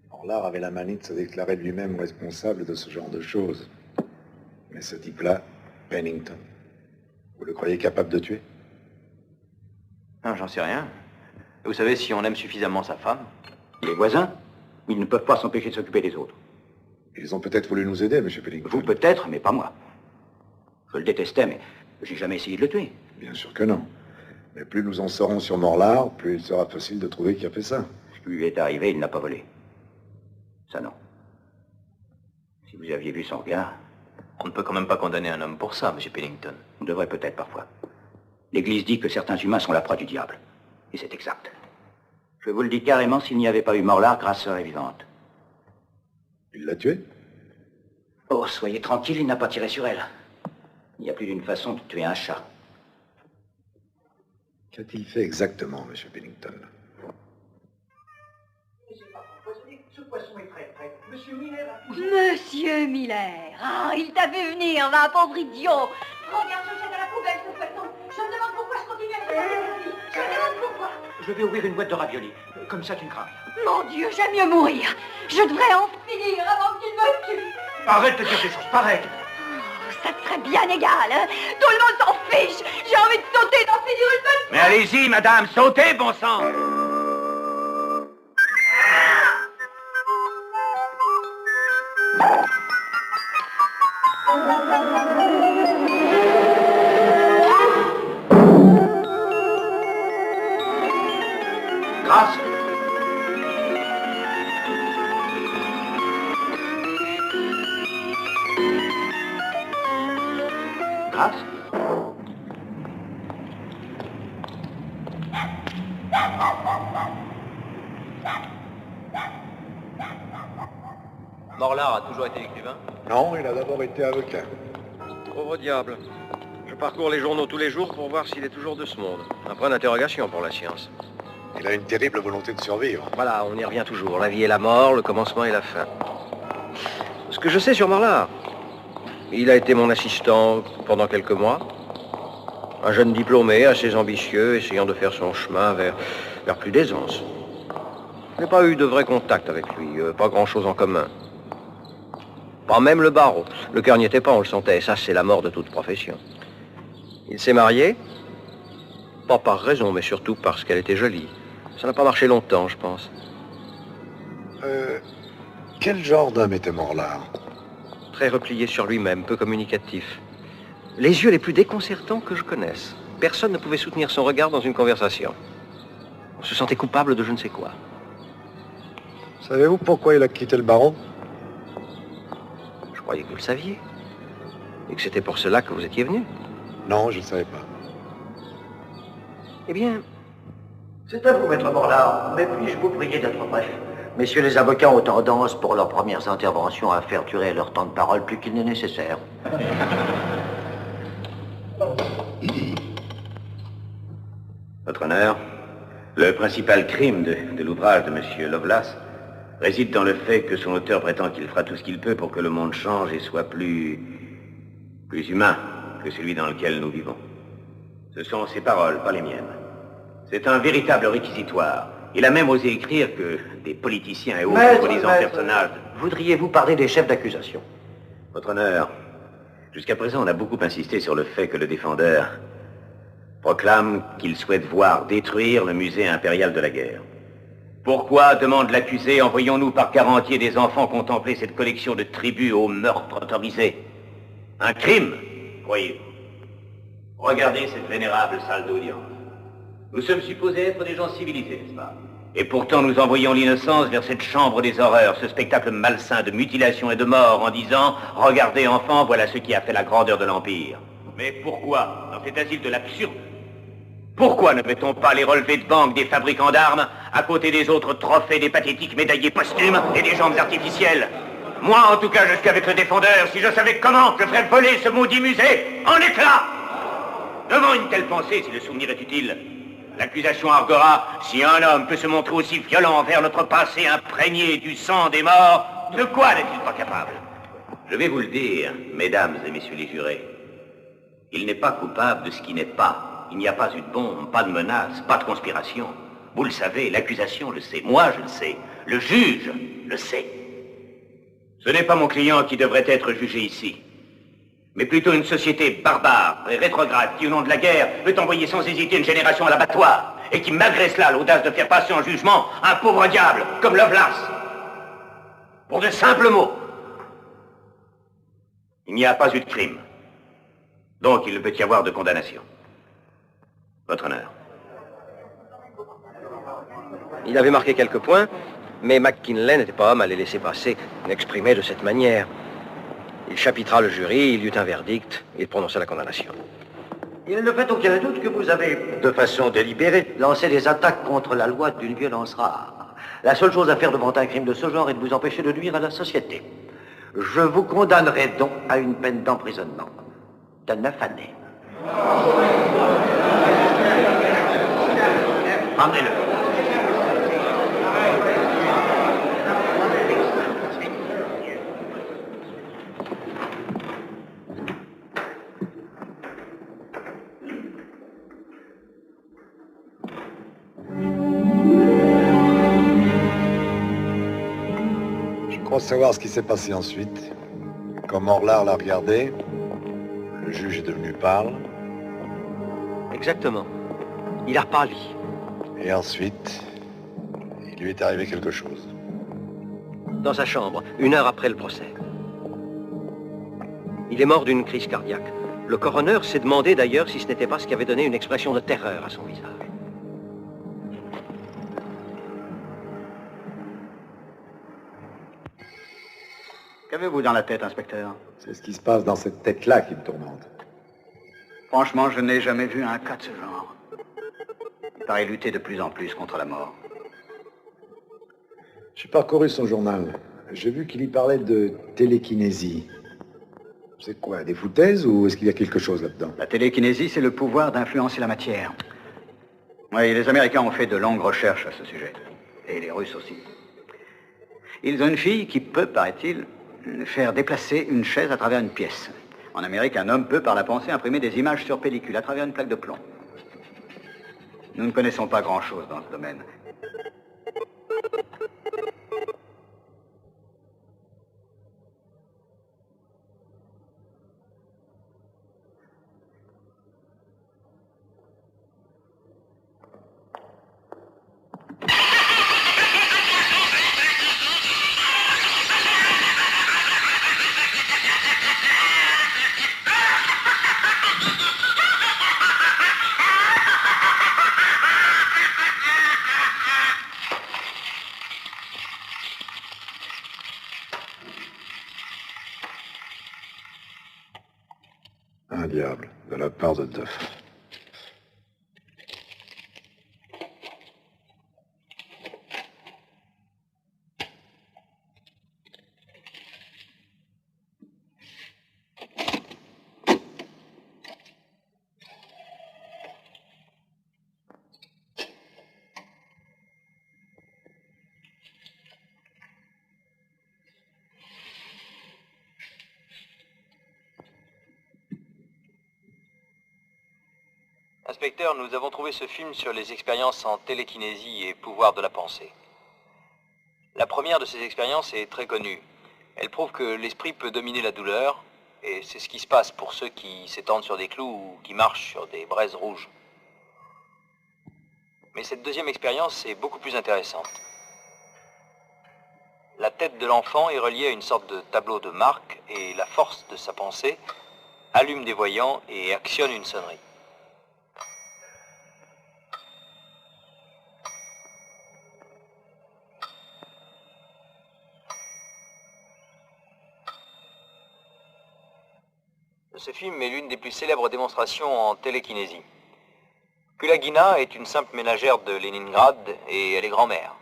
Morlar avait la manie de se déclarer lui-même responsable de ce genre de choses. Mais ce type-là, Pennington, vous le croyez capable de tuer? Non, j'en sais rien. Vous savez, si on aime suffisamment sa femme... Les voisins, ils ne peuvent pas s'empêcher de s'occuper des autres. Ils ont peut-être voulu nous aider, monsieur Pennington. Vous peut-être, mais pas moi. Je le détestais, mais j'ai jamais essayé de le tuer. Bien sûr que non. Mais plus nous en saurons sur Morlar, plus il sera facile de trouver qui a fait ça. Ce qui lui est arrivé, il n'a pas volé. Ça, non. Si vous aviez vu son regard... On ne peut quand même pas condamner un homme pour ça, monsieur Pennington. On devrait peut-être parfois. L'Église dit que certains humains sont la proie du diable. Et c'est exact. Je vous le dis carrément, s'il n'y avait pas eu Morlar, Grâce est vivante. Il l'a tuée? Oh, soyez tranquille, il n'a pas tiré sur elle. Il y a plus d'une façon de tuer un chat. Qu'a-t-il fait exactement, monsieur Pennington? Ce poisson est très prêt. Monsieur Miller a... Monsieur Miller, ah, il t'a vu venir, va, pauvre idiot. Regarde, je jette à la poubelle ce feuilleton. Je me demande pourquoi je continue à les vie. Je me demande pourquoi. Je vais ouvrir une boîte de raviolis. Comme ça, tu ne crains rien. Mon Dieu, j'aime mieux mourir. Je devrais en finir avant qu'il me tue. Arrête de dire des choses pareilles. Oh, ça te serait bien égal, hein. Tout le monde s'en fiche. J'ai envie de sauter, d'en finir une bonne fois. Mais allez-y, madame, sautez, bon sang. Grâce. Grâce. Morlar a toujours été écrivain? Non, il a d'abord été avocat. Pauvre diable. Je parcours les journaux tous les jours pour voir s'il est toujours de ce monde. Un point d'interrogation pour la science. Il a une terrible volonté de survivre. Voilà, on y revient toujours. La vie et la mort, le commencement et la fin. Ce que je sais sur Morlar, il a été mon assistant pendant quelques mois. Un jeune diplômé, assez ambitieux, essayant de faire son chemin vers plus d'aisance. Je n'ai pas eu de vrai contact avec lui, pas grand-chose en commun. Pas même le barreau. Le cœur n'y était pas, on le sentait. Ça, c'est la mort de toute profession. Il s'est marié, pas par raison, mais surtout parce qu'elle était jolie. Ça n'a pas marché longtemps, je pense. Quel genre d'homme était Morlar? Très replié sur lui-même, peu communicatif. Les yeux les plus déconcertants que je connaisse. Personne ne pouvait soutenir son regard dans une conversation. On se sentait coupable de je ne sais quoi. Savez-vous pourquoi il a quitté le baron? Je croyais que vous le saviez. Et que c'était pour cela que vous étiez venu. Non, je ne savais pas. Eh bien... C'est à vous, maître Morlar, mais puis-je vous prier d'être bref? Messieurs les avocats ont tendance, pour leurs premières interventions, à faire durer leur temps de parole plus qu'il n'est nécessaire. Votre honneur, le principal crime de l'ouvrage de M. Lovelace réside dans le fait que son auteur prétend qu'il fera tout ce qu'il peut pour que le monde change et soit plus humain que celui dans lequel nous vivons. Ce sont ses paroles, pas les miennes. C'est un véritable réquisitoire. Il a même osé écrire que des politiciens et autres soi-disant personnages... Voudriez-vous parler des chefs d'accusation? Votre honneur, jusqu'à présent, on a beaucoup insisté sur le fait que le défendeur proclame qu'il souhaite voir détruire le musée impérial de la guerre. Pourquoi, demande l'accusé, envoyons-nous par quarantier des enfants contempler cette collection de tributs aux meurtres autorisés? Un crime, croyez-vous? Regardez cette vénérable salle d'audience. Nous sommes supposés être des gens civilisés, n'est-ce pas? Et pourtant nous envoyons l'innocence vers cette chambre des horreurs, ce spectacle malsain de mutilation et de mort, en disant « Regardez, enfants, voilà ce qui a fait la grandeur de l'Empire. » Mais pourquoi, dans cet asile de l'absurde, pourquoi ne mettons pas les relevés de banque des fabricants d'armes à côté des autres trophées des pathétiques médaillés posthumes et des jambes artificielles? Moi, en tout cas, je suis avec le défendeur. Si je savais comment, je ferais voler ce maudit musée en éclats. Devant une telle pensée, si le souvenir est utile, l'accusation arguera, si un homme peut se montrer aussi violent envers notre passé imprégné du sang des morts, de quoi n'est-il pas capable? Je vais vous le dire, mesdames et messieurs les jurés. Il n'est pas coupable de ce qui n'est pas. Il n'y a pas eu de bombe, pas de menace, pas de conspiration. Vous le savez, l'accusation le sait, moi je le sais, le juge le sait. Ce n'est pas mon client qui devrait être jugé ici, mais plutôt une société barbare et rétrograde qui, au nom de la guerre, veut envoyer sans hésiter une génération à l'abattoir et qui, malgré cela, a l'audace de faire passer en jugement un pauvre diable comme Lovelace. Pour de simples mots. Il n'y a pas eu de crime. Donc, il ne peut y avoir de condamnation. Votre honneur. Il avait marqué quelques points, mais McKinley n'était pas homme à les laisser passer, n'exprimer de cette manière. Il chapitra le jury, il eut un verdict, il prononça la condamnation. Il ne fait aucun doute que vous avez, de façon délibérée, lancé des attaques contre la loi d'une violence rare. La seule chose à faire devant un crime de ce genre est de vous empêcher de nuire à la société. Je vous condamnerai donc à une peine d'emprisonnement de 9 années. Ramenez-le. Je crois savoir ce qui s'est passé ensuite. Quand Morlard l'a regardé, le juge est devenu pâle. Exactement. Il a repâli. Et ensuite, il lui est arrivé quelque chose. Dans sa chambre, 1 heure après le procès. Il est mort d'une crise cardiaque. Le coroner s'est demandé d'ailleurs si ce n'était pas ce qui avait donné une expression de terreur à son visage. Qu'avez-vous dans la tête, inspecteur? C'est ce qui se passe dans cette tête-là qui me tourmente. Franchement, je n'ai jamais vu un cas de ce genre. Il paraît lutter de plus en plus contre la mort. J'ai parcouru son journal. J'ai vu qu'il y parlait de télékinésie. C'est quoi, des foutaises ou est-ce qu'il y a quelque chose là-dedans? La télékinésie, c'est le pouvoir d'influencer la matière. Oui, les Américains ont fait de longues recherches à ce sujet. Et les Russes aussi. Ils ont une fille qui peut, paraît-il, faire déplacer une chaise à travers une pièce. En Amérique, un homme peut, par la pensée, imprimer des images sur pellicule à travers une plaque de plomb. Nous ne connaissons pas grand-chose dans ce domaine. Un diable, de la part de Duff. Inspecteur, nous avons trouvé ce film sur les expériences en télékinésie et pouvoir de la pensée. La première de ces expériences est très connue. Elle prouve que l'esprit peut dominer la douleur, et c'est ce qui se passe pour ceux qui s'étendent sur des clous ou qui marchent sur des braises rouges. Mais cette deuxième expérience est beaucoup plus intéressante. La tête de l'enfant est reliée à une sorte de tableau de marque, et la force de sa pensée allume des voyants et actionne une sonnerie. Ce film est l'une des plus célèbres démonstrations en télékinésie. Kulagina est une simple ménagère de Leningrad et elle est grand-mère.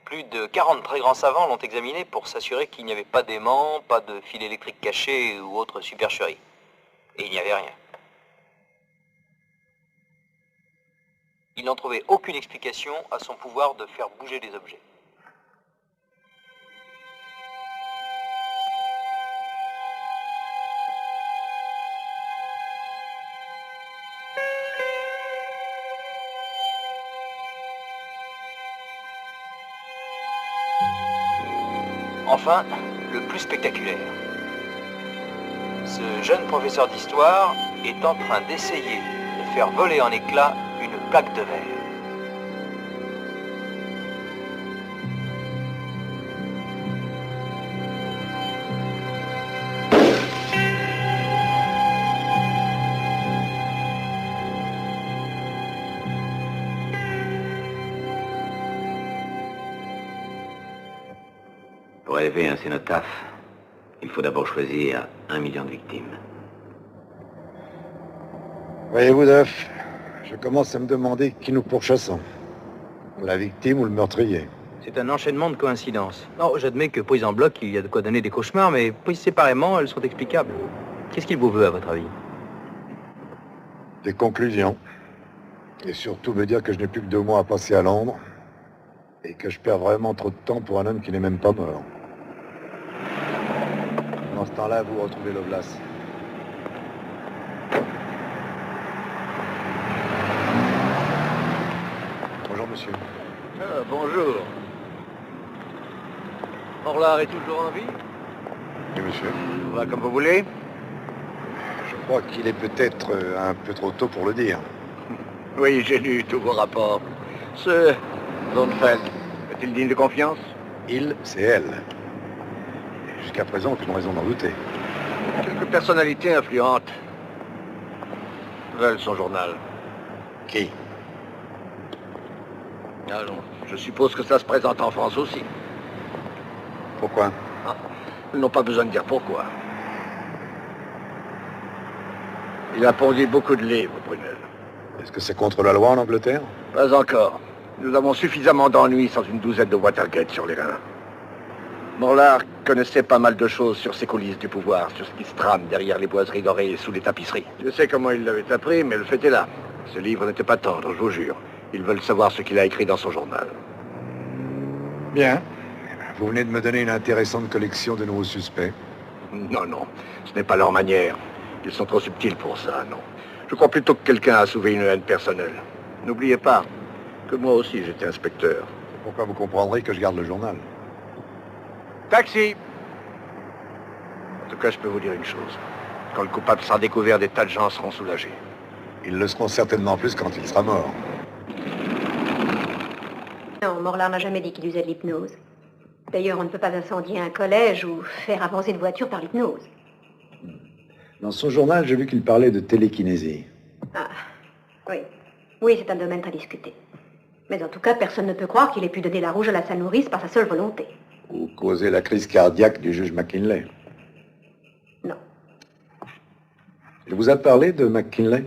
Plus de 40 très grands savants l'ont examinée pour s'assurer qu'il n'y avait pas d'aimant, pas de fil électrique caché ou autre supercherie. Et il n'y avait rien. Ils n'ont trouvé aucune explication à son pouvoir de faire bouger des objets. Enfin, le plus spectaculaire. Ce jeune professeur d'histoire est en train d'essayer de faire voler en éclats une plaque de verre. Pour élever un cénotaphe, il faut d'abord choisir 1 million de victimes. Voyez-vous, Duff, je commence à me demander qui nous pourchassons. La victime ou le meurtrier? C'est un enchaînement de coïncidences. Non, j'admets que prise en bloc, il y a de quoi donner des cauchemars, mais prises séparément, elles sont explicables. Qu'est-ce qu'il vous veut, à votre avis? Des conclusions. Et surtout me dire que je n'ai plus que 2 mois à passer à Londres et que je perds vraiment trop de temps pour un homme qui n'est même pas mort. Dans ce temps-là, vous retrouvez Lovelace. Bonjour, monsieur. Ah, bonjour. Morlar est toujours en vie? Oui, monsieur. Tout va comme vous voulez? Je crois qu'il est peut-être un peu trop tôt pour le dire. Oui, j'ai lu tous vos rapports. Ce Zonfeld, est-il digne de confiance? Il, c'est elle. Jusqu'à présent, aucune raison d'en douter. Quelques personnalités influentes veulent son journal. Qui? Allons, je suppose que ça se présente en France aussi. Pourquoi? Ils n'ont pas besoin de dire pourquoi. Il a pondu beaucoup de livres, Brunel. Est-ce que c'est contre la loi en Angleterre? Pas encore. Nous avons suffisamment d'ennuis sans une douzaine de Watergate sur les reins. Morlar connaissait pas mal de choses sur ces coulisses du pouvoir, sur ce qui se trame derrière les boiseries dorées et sous les tapisseries. Je sais comment il l'avait appris, mais le fait est là. Ce livre n'était pas tendre, je vous jure. Ils veulent savoir ce qu'il a écrit dans son journal. Bien. Vous venez de me donner une intéressante collection de nouveaux suspects. Non, non. Ce n'est pas leur manière. Ils sont trop subtils pour ça, non. Je crois plutôt que quelqu'un a soulevé une haine personnelle. N'oubliez pas que moi aussi j'étais inspecteur. Pourquoi vous comprendrez que je garde le journal? Taxi! En tout cas, je peux vous dire une chose. Quand le coupable sera découvert, des tas de gens seront soulagés. Ils le seront certainement plus quand il sera mort. Non, Morlar n'a jamais dit qu'il usait de l'hypnose. D'ailleurs, on ne peut pas incendier un collège ou faire avancer une voiture par l'hypnose. Dans son journal, j'ai vu qu'il parlait de télékinésie. Ah, oui. Oui, c'est un domaine très discuté. Mais en tout cas, personne ne peut croire qu'il ait pu donner la rouge à la sa nourrice par sa seule volonté. Ou causer la crise cardiaque du juge McKinley. Non. Il vous a parlé de McKinley?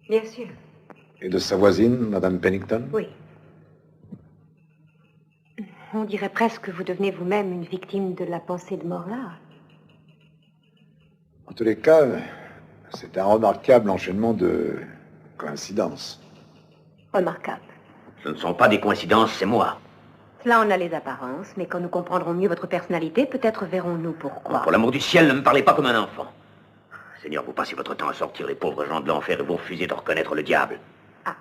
Bien sûr. Et de sa voisine, Madame Pennington? Oui. On dirait presque que vous devenez vous-même une victime de la pensée de Morlar. En tous les cas, c'est un remarquable enchaînement de coïncidences. Remarquable. Ce ne sont pas des coïncidences, c'est moi. Là, on a les apparences, mais quand nous comprendrons mieux votre personnalité, peut-être verrons-nous pourquoi. Pour l'amour du ciel, ne me parlez pas comme un enfant. Seigneur, vous passez votre temps à sortir les pauvres gens de l'enfer et vous refusez de reconnaître le diable. Ah.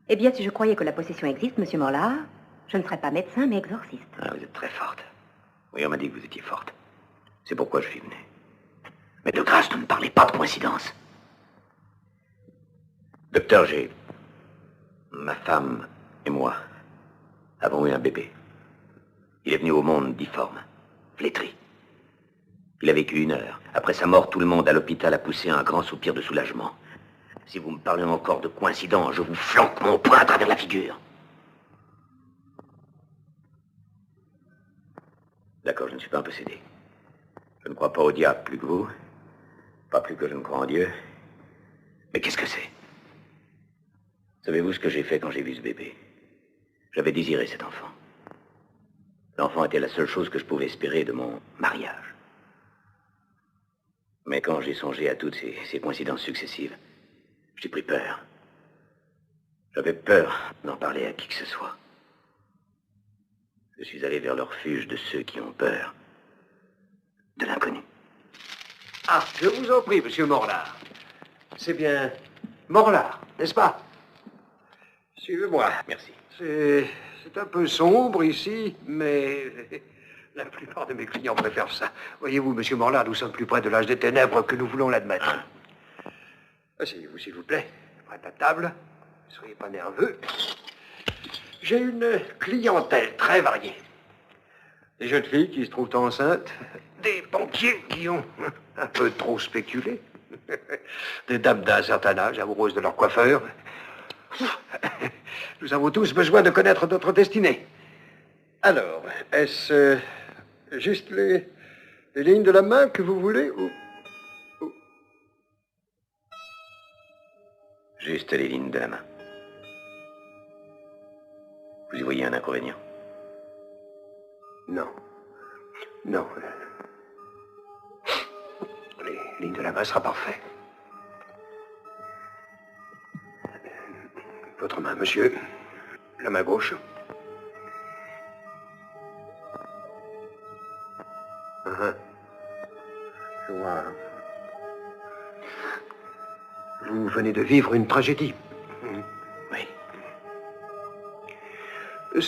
Eh bien, si je croyais que la possession existe, monsieur Morlard, je ne serais pas médecin, mais exorciste. Ah, vous êtes très forte. Oui, on m'a dit que vous étiez forte. C'est pourquoi je suis venu. Mais de grâce, ne me parlez pas de coïncidence. Docteur G, ma femme et moi avons eu un bébé. Il est venu au monde difforme, flétri. Il a vécu 1 heure. Après sa mort, tout le monde à l'hôpital a poussé un grand soupir de soulagement. Si vous me parlez encore de coïncidence, je vous flanque mon poing à travers la figure. D'accord, je ne suis pas un possédé. Je ne crois pas au diable plus que vous. Pas plus que je ne crois en Dieu. Mais qu'est-ce que c'est? Savez-vous ce que j'ai fait quand j'ai vu ce bébé? J'avais désiré cet enfant. L'enfant était la seule chose que je pouvais espérer de mon mariage. Mais quand j'ai songé à toutes ces coïncidences successives, j'ai pris peur. J'avais peur d'en parler à qui que ce soit. Je suis allé vers le refuge de ceux qui ont peur de l'inconnu. Ah, je vous en prie, monsieur Morlard. C'est bien Morlard, n'est-ce pas? Suivez-moi. Merci. C'est un peu sombre ici, mais la plupart de mes clients préfèrent ça. Voyez-vous, monsieur Morlard, nous sommes plus près de l'âge des ténèbres que nous voulons l'admettre. Asseyez-vous, s'il vous plaît, près de la table. Ne soyez pas nerveux. J'ai une clientèle très variée. Des jeunes filles qui se trouvent enceintes, des banquiers qui ont un peu trop spéculé, des dames d'un certain âge amoureuses de leur coiffeur. Nous avons tous besoin de connaître notre destinée. Alors, est-ce juste les lignes de la main que vous voulez ou... Juste les lignes de la main. Vous y voyez un inconvénient? Non. Non. Les lignes de la main sera parfait. Votre main, monsieur. La main gauche. Je vois. Vous venez de vivre une tragédie. Oui. Je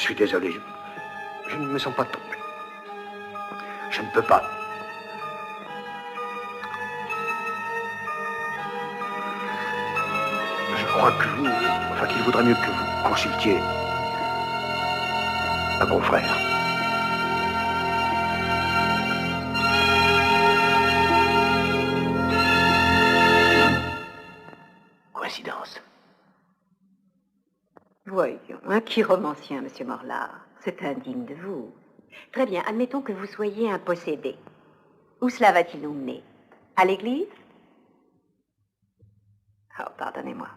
suis désolé. Je ne me sens pas tombé. Je ne peux pas. Je crois que qu'il vaudrait mieux que vous consultiez un bon frère. Coïncidence. Voyons, un chiromancien, monsieur Morlard. C'est indigne de vous. Très bien, admettons que vous soyez un possédé. Où cela va-t-il nous mener? À l'église? Oh, pardonnez-moi.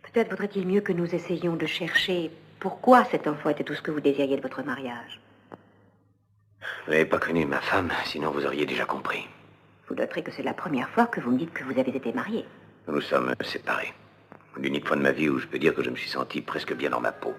Peut-être vaudrait-il mieux que nous essayions de chercher pourquoi cet enfant était tout ce que vous désiriez de votre mariage. Vous n'avez pas connu ma femme, sinon vous auriez déjà compris. Vous noterez que c'est la première fois que vous me dites que vous avez été marié. Nous nous sommes séparés. L'unique fois de ma vie où je peux dire que je me suis senti presque bien dans ma peau.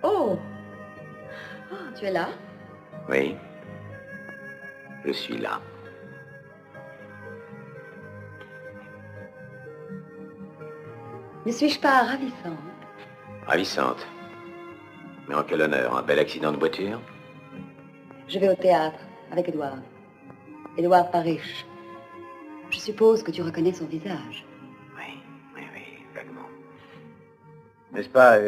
Oh. Oh, tu es là? Oui. Je suis là. Ne suis-je pas ravissante? Ravissante. Mais en quel honneur? Un bel accident de voiture? Je vais au théâtre avec Édouard. Édouard Parish. Je suppose que tu reconnais son visage. Oui, vaguement. N'est-ce pas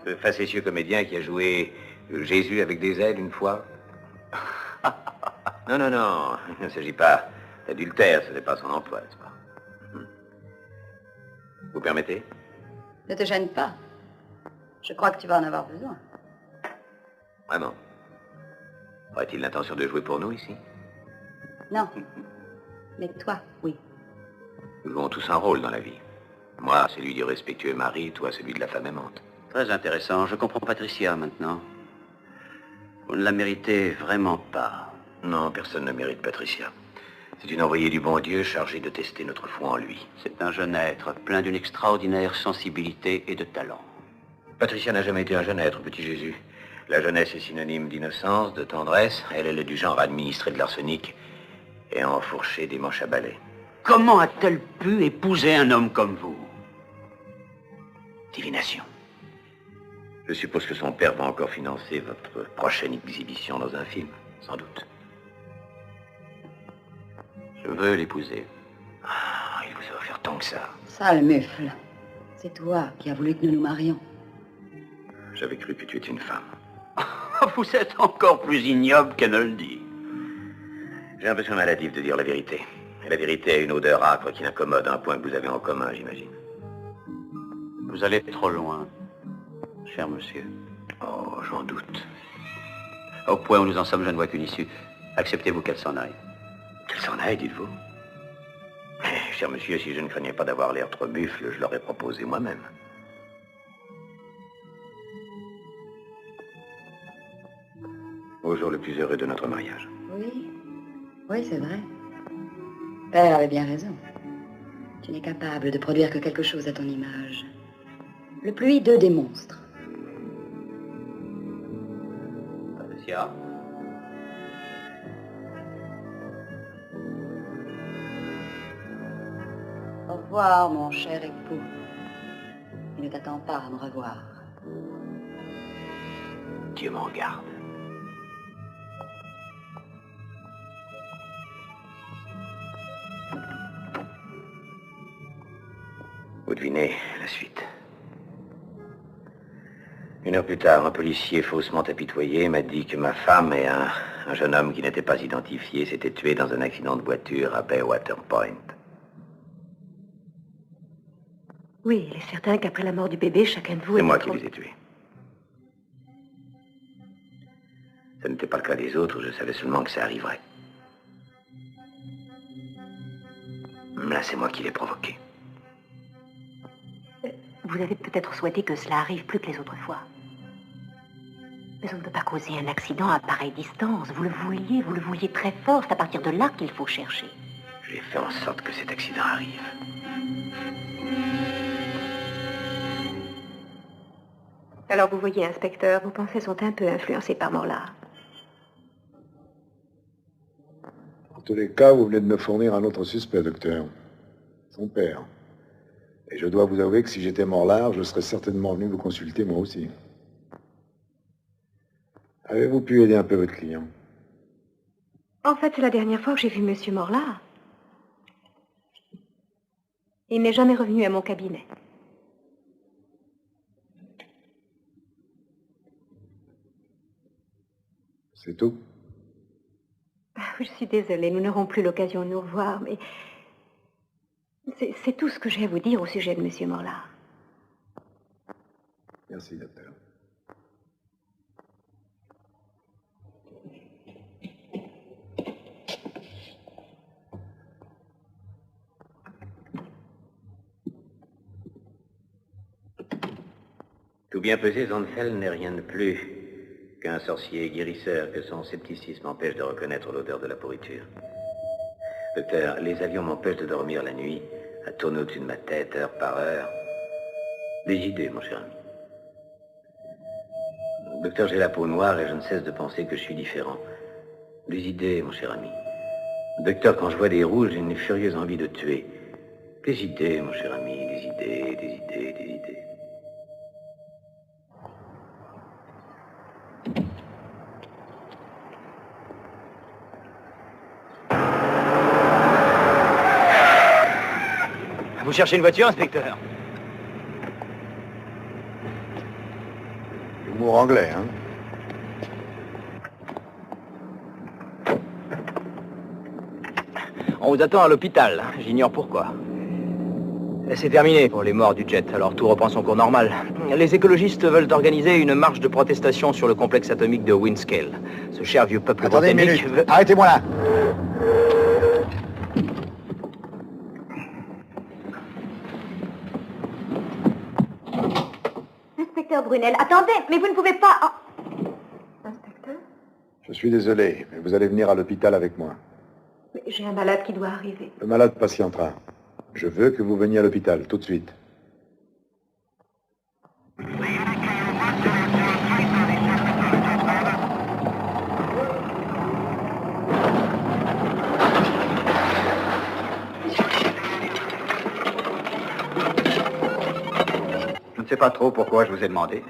ce facétieux comédien qui a joué Jésus avec des ailes une fois? Non, il ne s'agit pas d'adultère, ce n'est pas son emploi, n'est-ce pas? Vous permettez? Ne te gêne pas. Je crois que tu vas en avoir besoin. Vraiment? Aurait-il l'intention de jouer pour nous ici? Non. Mais toi, oui. Nous jouons tous un rôle dans la vie. Moi, celui du respectueux mari, toi, celui de la femme aimante. Très intéressant. Je comprends Patricia maintenant. Vous ne la méritez vraiment pas. Non, personne ne mérite Patricia. C'est une envoyée du bon Dieu chargée de tester notre foi en lui. C'est un jeune être, plein d'une extraordinaire sensibilité et de talent. Patricia n'a jamais été un jeune être, petit Jésus. La jeunesse est synonyme d'innocence, de tendresse. Elle est du genre à administrer de l'arsenic et à enfourcher des manches à balai. Comment a-t-elle pu épouser un homme comme vous? Divination. Je suppose que son père va encore financer votre prochaine exhibition dans un film, sans doute. Je veux l'épouser. Ah, il vous a offert tant que ça. Sale mufle. C'est toi qui as voulu que nous nous marions. J'avais cru que tu étais une femme. Vous êtes encore plus ignoble qu'elle ne le dit. J'ai l'impression maladive de dire la vérité. Et la vérité a une odeur âcre qui l'incommode à un point que vous avez en commun, j'imagine. Vous allez trop loin, cher monsieur. Oh, j'en doute. Au point où nous en sommes, je ne vois qu'une issue. Acceptez-vous qu'elle s'en aille? Qu'elle s'en aille, dites-vous? Cher monsieur, si je ne craignais pas d'avoir l'air trop buffle, je l'aurais proposé moi-même. Au jour le plus heureux de notre mariage. Oui, oui, c'est vrai. Père avait bien raison. Tu n'es capable de produire que quelque chose à ton image. Le plus hideux des monstres. Patricia. Au revoir, mon cher époux. Et ne t'attends pas à me revoir. Dieu m'en garde. Vous devinez la suite. 1 heure plus tard, un policier faussement apitoyé m'a dit que ma femme et un jeune homme qui n'était pas identifié s'étaient tués dans un accident de voiture à Baywater Point. Oui, il est certain qu'après la mort du bébé, chacun de vous... C'est moi qui les ai tués. Ce n'était pas le cas des autres, je savais seulement que ça arriverait. Là, c'est moi qui l'ai provoqué. Vous avez peut-être souhaité que cela arrive plus que les autres fois. Mais on ne peut pas causer un accident à pareille distance. Vous le vouliez très fort. C'est à partir de là qu'il faut chercher. J'ai fait en sorte que cet accident arrive. Alors vous voyez, inspecteur, vos pensées sont un peu influencées par Morlard. En tous les cas, vous venez de me fournir un autre suspect, docteur. Son père. Et je dois vous avouer que si j'étais Morlard, je serais certainement venu vous consulter moi aussi. Avez-vous pu aider un peu votre client? En fait, c'est la dernière fois que j'ai vu Monsieur Morlard. Il n'est jamais revenu à mon cabinet. C'est tout? Je suis désolée, nous n'aurons plus l'occasion de nous revoir, mais... C'est tout ce que j'ai à vous dire au sujet de Monsieur Morlard. Merci, docteur. Tout bien pesé, Zonfeld n'est rien de plus qu'un sorcier guérisseur que son scepticisme empêche de reconnaître l'odeur de la pourriture. Docteur, les avions m'empêchent de dormir la nuit, à tourner au-dessus de ma tête, heure par heure. Des idées, mon cher ami. Docteur, j'ai la peau noire et je ne cesse de penser que je suis différent. Des idées, mon cher ami. Docteur, quand je vois des rouges, j'ai une furieuse envie de tuer. Des idées, mon cher ami, des idées, des idées, des idées. Vous cherchez une voiture, inspecteur? Humour anglais, hein? On vous attend à l'hôpital. J'ignore pourquoi. C'est terminé pour les morts du jet, alors tout reprend son cours normal. Les écologistes veulent organiser une marche de protestation sur le complexe atomique de Windscale. Ce cher vieux peuple Attendez une britannique minute. Arrêtez-moi là. Inspecteur Brunel, attendez, mais vous ne pouvez pas... Oh. Inspecteur? Je suis désolé, mais vous allez venir à l'hôpital avec moi. Mais j'ai un malade qui doit arriver. Le malade patientera. Je veux que vous veniez à l'hôpital, tout de suite. Je ne sais pas trop pourquoi je vous ai demandé.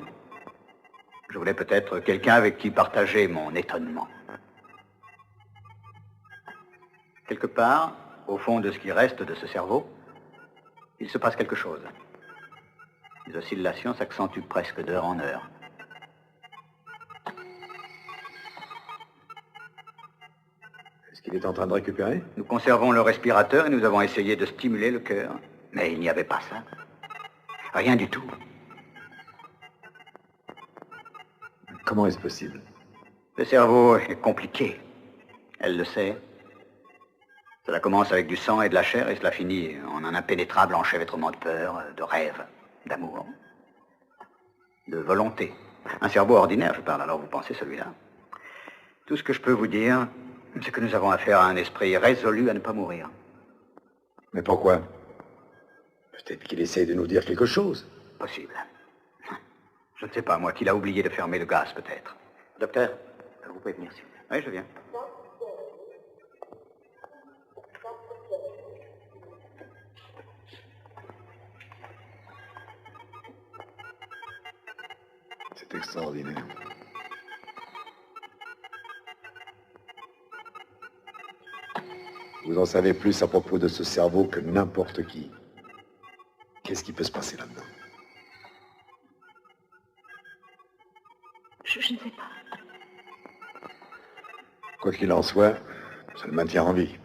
Je voulais peut-être quelqu'un avec qui partager mon étonnement. Quelque part, au fond de ce qui reste de ce cerveau, il se passe quelque chose. Les oscillations s'accentuent presque d'heure en heure. Est-ce qu'il est en train de récupérer? Nous conservons le respirateur et nous avons essayé de stimuler le cœur. Mais il n'y avait pas ça. Rien du tout. Comment est-ce possible? Le cerveau est compliqué. Elle le sait. Cela commence avec du sang et de la chair et cela finit en un impénétrable enchevêtrement de peur, de rêve, d'amour, de volonté. Un cerveau ordinaire, je parle, alors vous pensez celui-là. Tout ce que je peux vous dire, c'est que nous avons affaire à un esprit résolu à ne pas mourir. Mais pourquoi? Peut-être qu'il essaye de nous dire quelque chose. Possible. Je ne sais pas, moi, qu'il a oublié de fermer le gaz, peut-être. Docteur, vous pouvez venir, s'il vous plaît. Oui, je viens. C'est extraordinaire. Vous en savez plus à propos de ce cerveau que n'importe qui. Qu'est-ce qui peut se passer là-dedans? Je ne sais pas. Quoi qu'il en soit, ça le maintient en vie.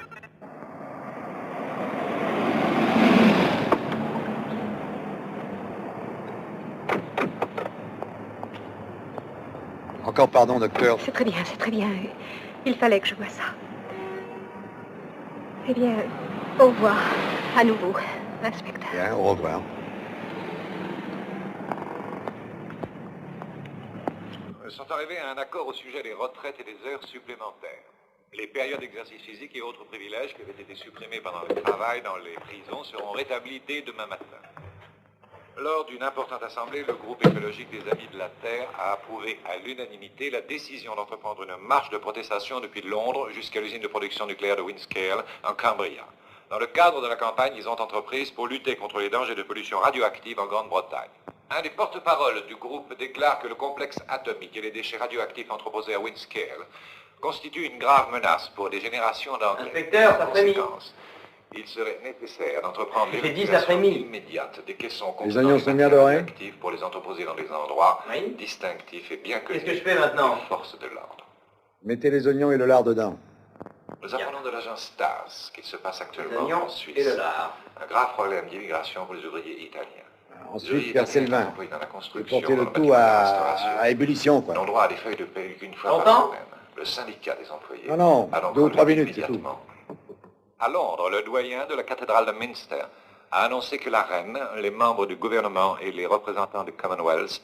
Encore pardon, docteur. C'est très bien, c'est très bien. Il fallait que je voie ça. Eh bien, au revoir, à nouveau, inspecteur. Bien, au revoir. Sont arrivés à un accord au sujet des retraites et des heures supplémentaires. Les périodes d'exercice physique et autres privilèges qui avaient été supprimés pendant le travail dans les prisons seront rétablis dès demain matin. Lors d'une importante assemblée, le groupe écologique des Amis de la Terre a approuvé à l'unanimité la décision d'entreprendre une marche de protestation depuis Londres jusqu'à l'usine de production nucléaire de Windscale, en Cumbria, dans le cadre de la campagne qu'ils ont entreprise pour lutter contre les dangers de pollution radioactive en Grande-Bretagne. Un des porte-paroles du groupe déclare que le complexe atomique et les déchets radioactifs entreposés à Windscale constituent une grave menace pour des générations d'Anglais. Inspecteur, ça fait Il serait nécessaire d'entreprendre J'ai dit l'évacuation immédiate des caissons Les oignons sont bien dorés? actifs pour les entreposer dans des endroits distinctifs et bien connus. Qu'est-ce que je fais maintenant? Des forces de l'ordre. Mettez les oignons et le lard dedans. Nous apprenons de l'agence STARS qu'il se passe actuellement oignons en Suisse. et le lard. Un grave problème d'immigration pour les ouvriers italiens. Ensuite, versez le vin. Dans la Et construction, portez le dans tout bâtiment de restauration. à ébullition, quoi. N'ont droit à des feuilles de paie qu'une fois par Longtemps? semaine. Le syndicat des employés. Non, a donc 2 ou 3 relevé minutes, c'est tout. immédiatement. À Londres, le doyen de la cathédrale de Minster a annoncé que la reine, les membres du gouvernement et les représentants du Commonwealth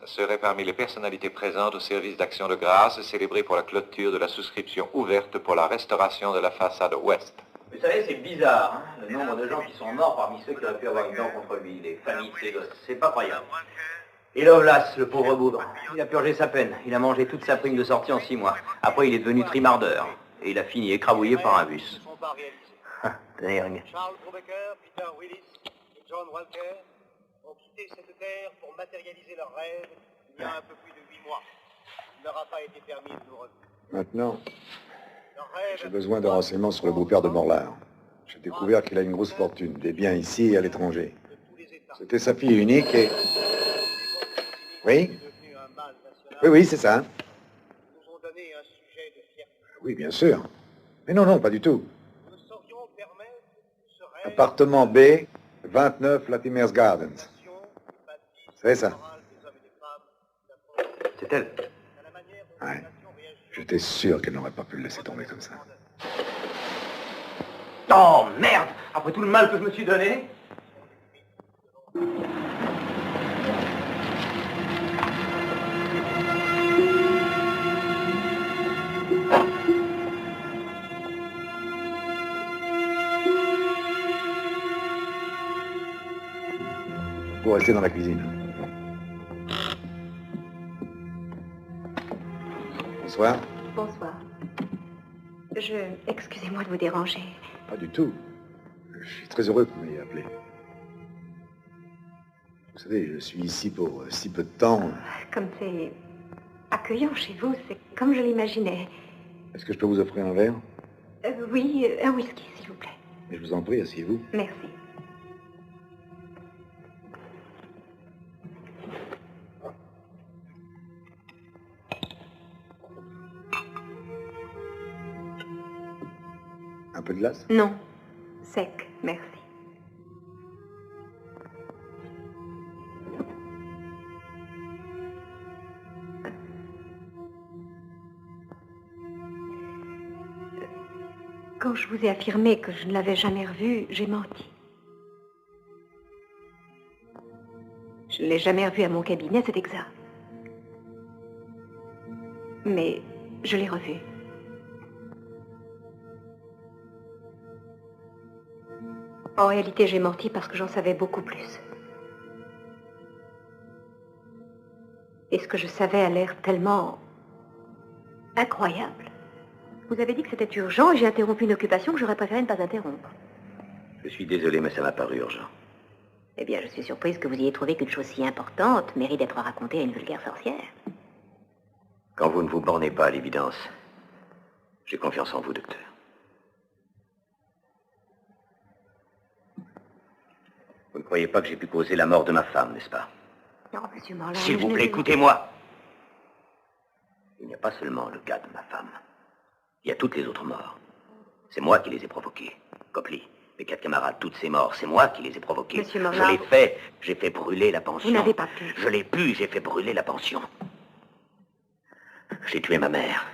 seraient parmi les personnalités présentes au service d'action de grâce célébré pour la clôture de la souscription ouverte pour la restauration de la façade ouest. Vous savez, c'est bizarre, hein, le nombre de gens qui sont morts parmi ceux qui auraient pu avoir une dent contre lui, les familles de ses gosses. C'est pas croyable. Et Lovelace, le pauvre bougre, il a purgé sa peine. Il a mangé toute sa prime de sortie en 6 mois. Après, il est devenu trimardeur. Et il a fini écrabouillé par un bus. Dingue. Charles Brubaker, Peter Willis et John Walker ont quitté cette terre pour matérialiser leurs rêves il y a un peu plus de 8 mois. Il n'aura pas été permis de nous revenir. Maintenant, j'ai besoin de renseignements sur le beau-père de Morlard. J'ai découvert qu'il a une grosse fortune, des biens ici et à l'étranger. C'était sa fille unique et... Oui? Oui, c'est ça. Oui, bien sûr. Mais non, pas du tout. Appartement B, 29 Latimer's Gardens. C'est ça. C'est elle. Ouais. J'étais sûr qu'elle n'aurait pas pu le laisser tomber comme ça. Oh, merde! Après tout le mal que je me suis donné. Vous restez dans la cuisine. Bonsoir. Bonsoir. Excusez-moi de vous déranger. Pas du tout. Je suis très heureux que vous m'ayez appelé. Vous savez, je suis ici pour si peu de temps. Comme c'est accueillant chez vous, c'est comme je l'imaginais. Est-ce que je peux vous offrir un verre? Oui, un whisky, s'il vous plaît. Mais je vous en prie, asseyez-vous. Merci. Un peu de glace? Non. Sec, merci. Quand je vous ai affirmé que je ne l'avais jamais revu, j'ai menti. Je ne l'ai jamais revu à mon cabinet, c'est exact. Mais je l'ai revu. En réalité, j'ai menti parce que j'en savais beaucoup plus. Et ce que je savais a l'air tellement incroyable. Vous avez dit que c'était urgent et j'ai interrompu une occupation que j'aurais préféré ne pas interrompre. Je suis désolé, mais ça m'a paru urgent. Eh bien, je suis surprise que vous ayez trouvé qu'une chose si importante mérite d'être racontée à une vulgaire sorcière. Quand vous ne vous bornez pas à l'évidence, j'ai confiance en vous, docteur. Vous ne croyez pas que j'ai pu causer la mort de ma femme, n'est-ce pas? Non, monsieur Morland... S'il vous plaît, écoutez-moi. Il n'y a pas seulement le cas de ma femme. Il y a toutes les autres morts. C'est moi qui les ai provoquées. Copley, mes 4 camarades, toutes ces morts, c'est moi qui les ai provoquées. Monsieur Morland... Je l'ai fait. J'ai fait brûler la pension. Vous n'avez pas pu. Je l'ai pu, j'ai fait brûler la pension. J'ai tué ma mère.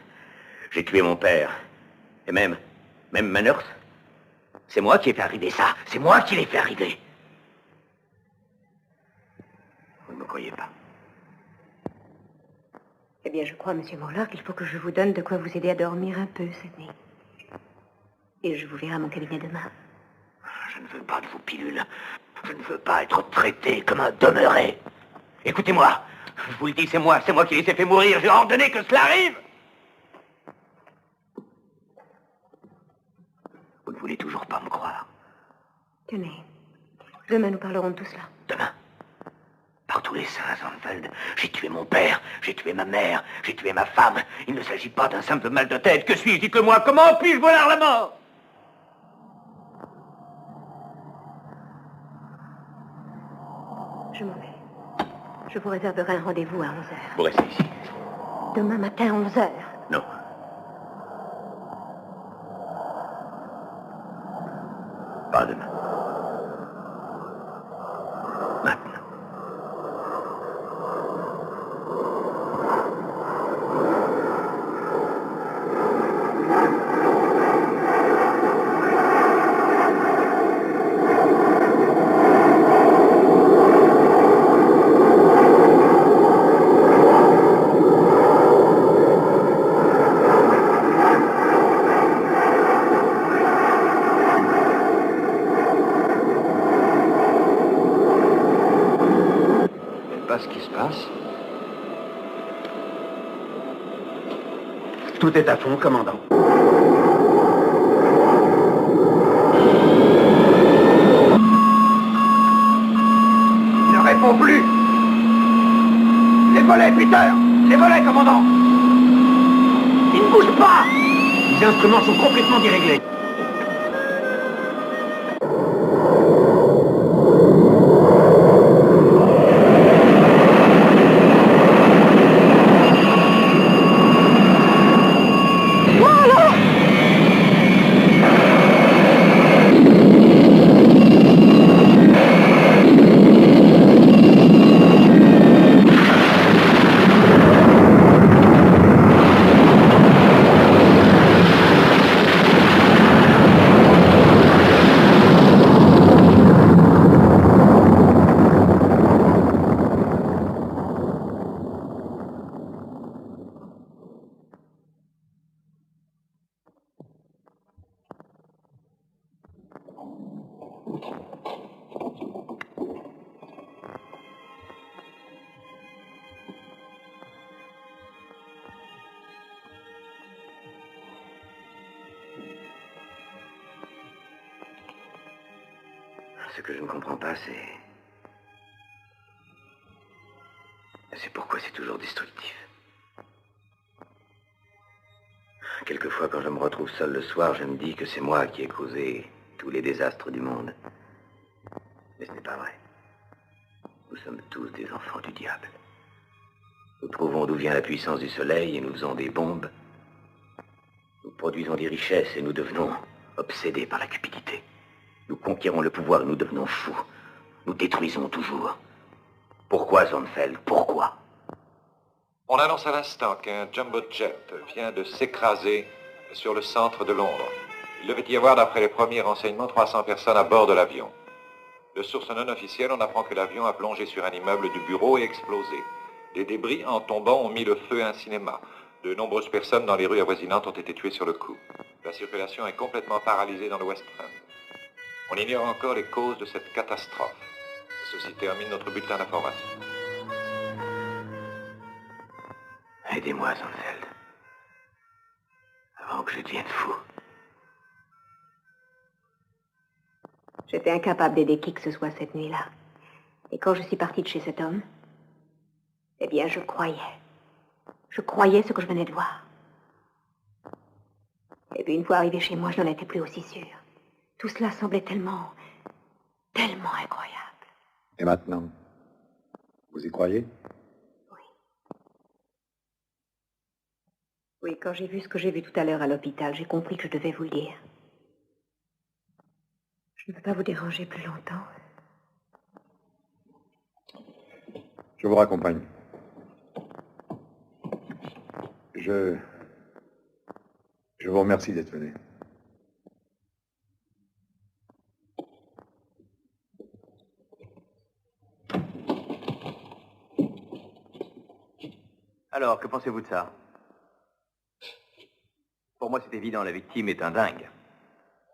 J'ai tué mon père. Et même ma nurse. C'est moi qui ai fait arriver ça. C'est moi qui l'ai fait arriver. Vous ne me croyez pas? Eh bien, je crois, monsieur Morland, qu'il faut que je vous donne de quoi vous aider à dormir un peu cette nuit. Et je vous verrai à mon cabinet demain. Je ne veux pas de vos pilules. Je ne veux pas être traité comme un demeuré. Écoutez-moi. Je vous le dis, c'est moi qui les ai fait mourir. J'ai ordonné que cela arrive. Vous ne voulez toujours pas me croire. Tenez, demain nous parlerons de tout cela. Demain? Par tous les saints, Sandfeld, j'ai tué mon père, j'ai tué ma mère, j'ai tué ma femme. Il ne s'agit pas d'un simple mal de tête. Que suis-je? Dites-le-moi, comment puis-je voir la mort? Je m'en vais. Je vous réserverai un rendez-vous à 11h. Vous restez ici. Demain matin, 11h. Non. Pas demain. Maintenant. Tout est à fond, commandant. Il ne répond plus. Les volets, Peter. Les volets, commandant. Il ne bouge pas. Les instruments sont complètement déréglés. Ce que je ne comprends pas, c'est pourquoi c'est toujours destructif. Quelquefois, quand je me retrouve seul le soir, je me dis que c'est moi qui ai causé tous les désastres du monde. Mais ce n'est pas vrai. Nous sommes tous des enfants du diable. Nous trouvons d'où vient la puissance du soleil et nous faisons des bombes. Nous produisons des richesses et nous devenons obsédés par la cupidité. Nous conquérons le pouvoir et nous devenons fous. Nous détruisons toujours. Pourquoi, Zonfeld? Pourquoi? On annonce à l'instant qu'un jumbo jet vient de s'écraser sur le centre de Londres. Il devait y avoir, d'après les premiers renseignements, 300 personnes à bord de l'avion. De sources non officielles, on apprend que l'avion a plongé sur un immeuble du bureau et explosé. Des débris, en tombant, ont mis le feu à un cinéma. De nombreuses personnes dans les rues avoisinantes ont été tuées sur le coup. La circulation est complètement paralysée dans le West End. On ignore encore les causes de cette catastrophe. Ceci termine notre bulletin d'information. Aidez-moi, Zonfeld. Avant que je devienne fou. J'étais incapable d'aider qui que ce soit cette nuit-là. Et quand je suis partie de chez cet homme, eh bien, je croyais. Je croyais ce que je venais de voir. Et puis, une fois arrivée chez moi, je n'en étais plus aussi sûre. Tout cela semblait tellement incroyable. Et maintenant, vous y croyez? Oui, quand j'ai vu ce que j'ai vu tout à l'heure à l'hôpital, j'ai compris que je devais vous le dire. Je ne peux pas vous déranger plus longtemps. Je vous raccompagne. Je vous remercie d'être venu. Alors, que pensez-vous de ça? Pour moi, c'est évident, la victime est un dingue.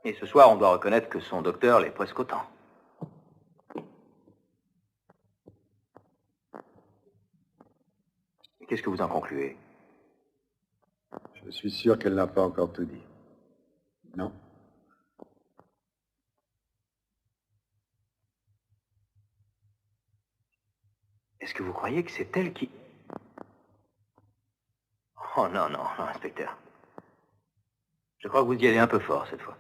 Et ce soir, on doit reconnaître que son docteur l'est presque autant. Qu'est-ce que vous en concluez? Je suis sûr qu'elle n'a pas encore tout dit. Non. Est-ce que vous croyez que c'est elle qui... Oh non, non, non, inspecteur. Je crois que vous y allez un peu fort cette fois.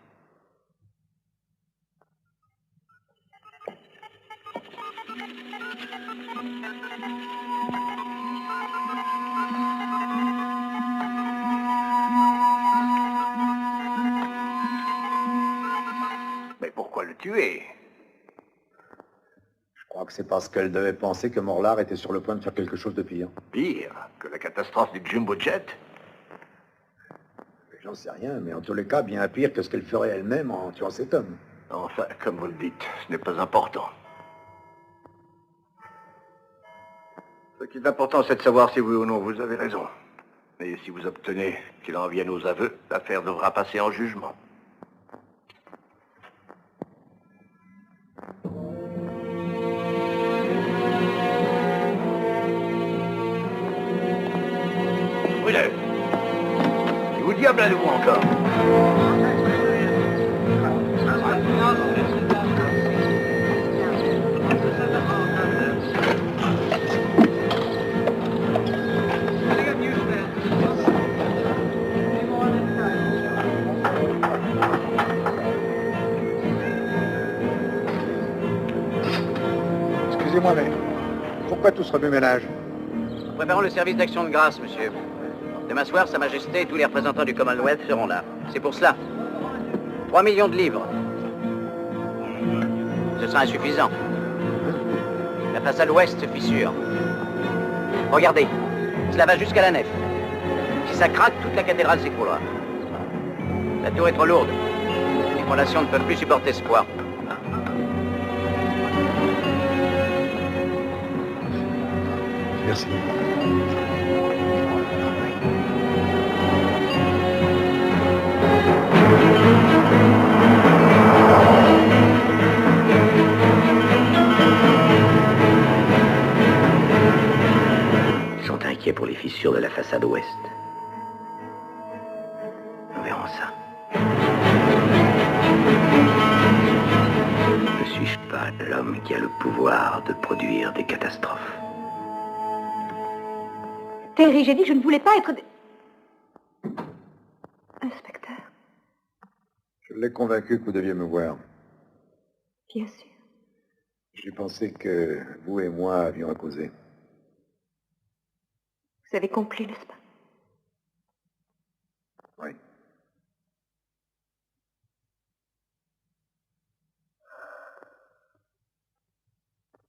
Mais pourquoi le tuer? Je crois que c'est parce qu'elle devait penser que Morlar était sur le point de faire quelque chose de pire. Pire que la catastrophe du jumbo jet? J'en sais rien, mais en tous les cas, bien pire que ce qu'elle ferait elle-même en tuant cet homme. Enfin, comme vous le dites, ce n'est pas important. Ce qui est important, c'est de savoir si oui ou non vous avez raison. Mais si vous obtenez qu'il en vienne aux aveux, l'affaire devra passer en jugement. Brûlez! Où diable allez-vous encore? Excusez-moi, mais pourquoi tout ce remue-ménage? Nous préparons le service d'action de grâce, monsieur. Demain soir, Sa Majesté et tous les représentants du Commonwealth seront là. C'est pour cela. 3 millions de livres. Ce sera insuffisant. La façade ouest se fissure. Regardez, cela va jusqu'à la nef. Si ça craque, toute la cathédrale s'écroulera. La tour est trop lourde. Les fondations ne peuvent plus supporter ce poids. Merci. Ils sont inquiets pour les fissures de la façade ouest. Nous verrons ça. Ne suis-je pas L'homme qui a le pouvoir de produire des catastrophes. Terry, j'ai dit que je ne voulais pas être... Inspecteur, Je l'ai convaincu que vous deviez me voir. bien sûr. J'ai pensé que vous et moi avions à causer. Vous avez compris, n'est-ce pas? Oui.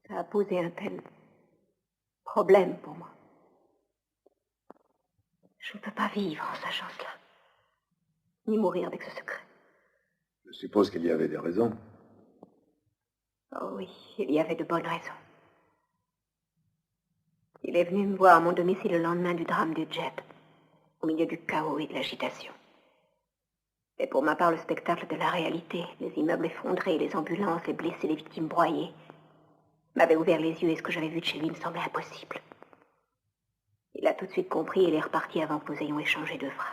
Ça a posé un tel problème pour moi. Je ne peux pas vivre en sachant cela, ni mourir avec ce secret. Je suppose qu'il y avait des raisons. Oh oui, il y avait de bonnes raisons. Il est venu me voir à mon domicile le lendemain du drame du jet, au milieu du chaos et de l'agitation. Et pour ma part, le spectacle de la réalité, les immeubles effondrés, les ambulances, les blessés, les victimes broyées, m'avait ouvert les yeux et ce que j'avais vu de chez lui me semblait impossible. Il a tout de suite compris et il est reparti avant que nous ayons échangé 2 phrases.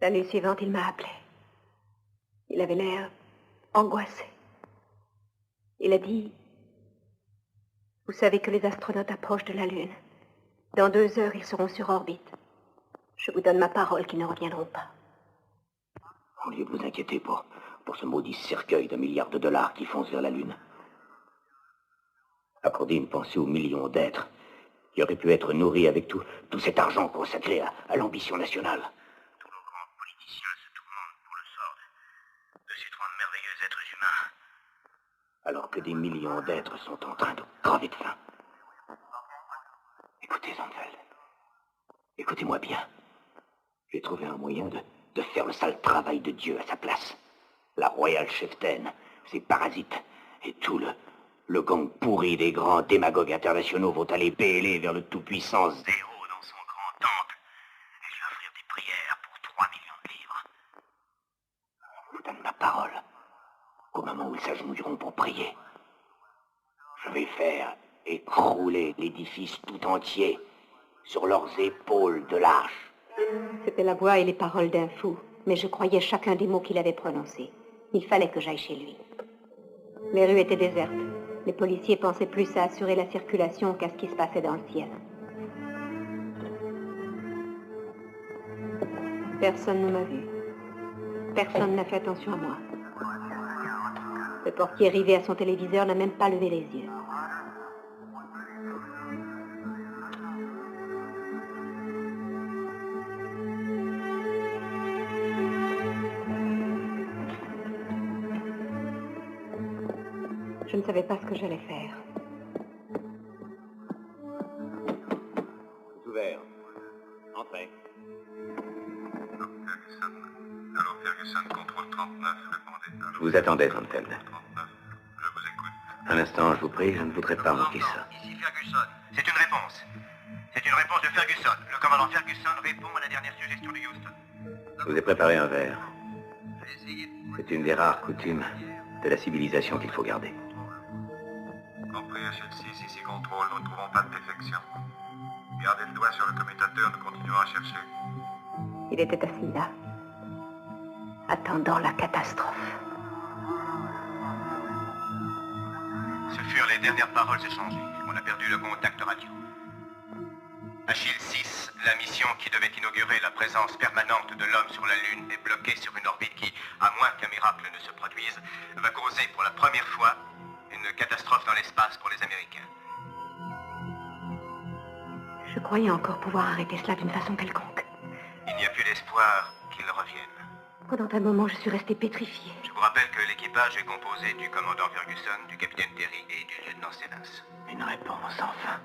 La nuit suivante, il m'a appelé. Il avait l'air angoissé. Il a dit... Vous savez que les astronautes approchent de la Lune. Dans 2 heures, ils seront sur orbite. Je vous donne ma parole qu'ils ne reviendront pas. Au lieu de vous inquiéter pour ce maudit cercueil d'1 milliard de dollars qui fonce vers la Lune. Accordez une pensée aux millions d'êtres qui auraient pu être nourris avec tout cet argent consacré à l'ambition nationale. Tous nos grands politiciens se tourmentent pour le sort de ces 3 merveilleux êtres humains. Alors que des millions d'êtres sont en train de crever de faim. Écoutez, Sandfeld. Écoutez-moi bien. J'ai trouvé un moyen de faire le sale travail de Dieu à sa place. La royale cheftaine, ses parasites, et tout le gang pourri des grands démagogues internationaux vont aller bêler vers le tout-puissant Zéro dans son grand temple et lui offrir des prières pour 3 millions de livres. Je vous donne ma parole. Au moment où ils s'agenouilleront pour prier, je vais faire écrouler l'édifice tout entier sur leurs épaules de lâches. C'était la voix et les paroles d'un fou, mais je croyais chacun des mots qu'il avait prononcés. Il fallait que j'aille chez lui. Les rues étaient désertes. Les policiers pensaient plus à assurer la circulation qu'à ce qui se passait dans le ciel. Personne ne m'a vu. Personne n'a fait attention à moi. Le portier rivé à son téléviseur n'a même pas levé les yeux. Je ne savais pas ce que j'allais faire. C'est ouvert. Entrez. Alors Ferguson, contrôle 39, répondez. Je vous attendais, Sandfeld. 39, je vous écoute. Un instant, je vous prie, je ne voudrais pas manquer ça. Ici Ferguson. C'est une réponse. C'est une réponse de Ferguson. Le commandant Ferguson répond à la dernière suggestion de Houston. Je vous ai préparé un verre. C'est une des rares coutumes de la civilisation qu'il faut garder. Compris HL6, ici contrôle, nous ne trouvons pas de défection. Gardez le doigt sur le commutateur, nous continuons à chercher. Il était assis là, attendant la catastrophe. Ce furent les dernières paroles échangées. On a perdu le contact radio. Achille 6, la mission qui devait inaugurer la présence permanente de l'homme sur la Lune est bloquée sur une orbite qui, à moins qu'un miracle ne se produise, va causer pour la première fois une catastrophe dans l'espace pour les Américains. Je croyais encore pouvoir arrêter cela d'une façon quelconque. Il n'y a plus d'espoir qu'il revienne. Pendant un moment, je suis restée pétrifiée. Je vous rappelle que l'équipage est composé du commandant Ferguson, du capitaine Terry et du lieutenant Stevens. Une réponse, enfin.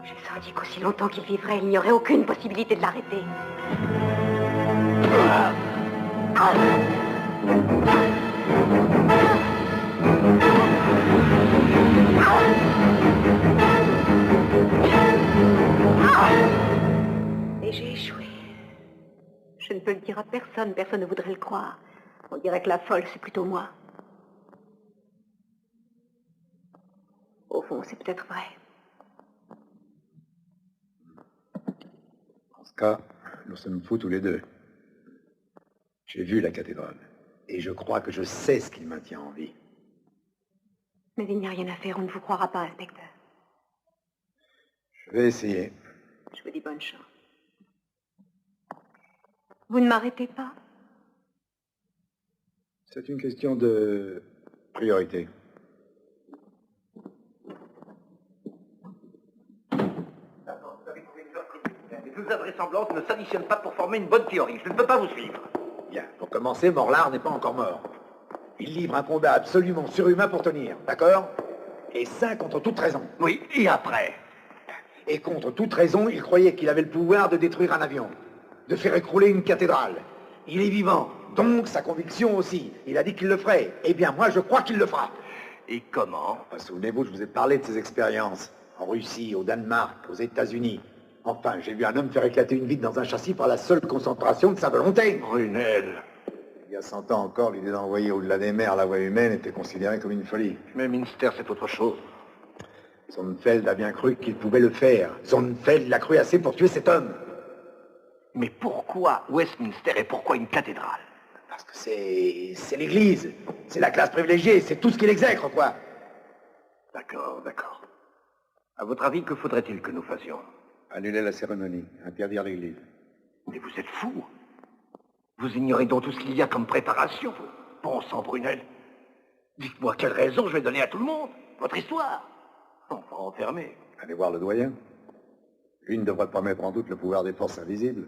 J'ai senti qu'aussi longtemps qu'il vivrait, il n'y aurait aucune possibilité de l'arrêter. Et j'ai échoué. Je ne peux le dire à personne, personne ne voudrait le croire. On dirait que la folle, c'est plutôt moi. Au fond, c'est peut-être vrai. En ce cas, nous sommes fous tous les deux. J'ai vu la cathédrale. Et je crois que je sais ce qui le maintient en vie. Mais il n'y a rien à faire, on ne vous croira pas, inspecteur. Je vais essayer. Je vous dis bonne chance. Vous ne m'arrêtez pas? C'est une question de priorité. Et toute la vraisemblance ne s'additionne pas pour former une bonne théorie. Je ne peux pas vous suivre. Bien, pour commencer, Morlard n'est pas encore mort. Il livre un combat absolument surhumain pour tenir, d'accord? Et ça contre toute raison. Oui, et après? Et contre toute raison, il croyait qu'il avait le pouvoir de détruire un avion, de faire écrouler une cathédrale. Il est vivant, donc sa conviction aussi. Il a dit qu'il le ferait. Eh bien, moi, je crois qu'il le fera. Et comment? Souvenez-vous, je vous ai parlé de ses expériences. En Russie, au Danemark, aux États-Unis. Enfin, j'ai vu un homme faire éclater une vitre dans un châssis par la seule concentration de sa volonté. Brunel. Il y a 100 ans encore, l'idée d'envoyer au-delà des mers la voie humaine était considérée comme une folie. Mais Minster, c'est autre chose. Sonnenfeld a bien cru qu'il pouvait le faire. Sonnenfeld l'a cru assez pour tuer cet homme. Mais pourquoi Westminster et pourquoi une cathédrale? Parce que c'est l'église. C'est la classe privilégiée, c'est tout ce qu'il exècre, quoi. D'accord, d'accord. À votre avis, que faudrait-il que nous fassions? Annuler la cérémonie, interdire l'église. Mais vous êtes fou. Vous ignorez donc tout ce qu'il y a comme préparation. Bon sang, Brunel. Dites-moi quelle raison je vais donner à tout le monde. Votre histoire. On va enfermer. Allez voir le doyen. Lui ne devrait pas mettre en doute le pouvoir des forces invisibles.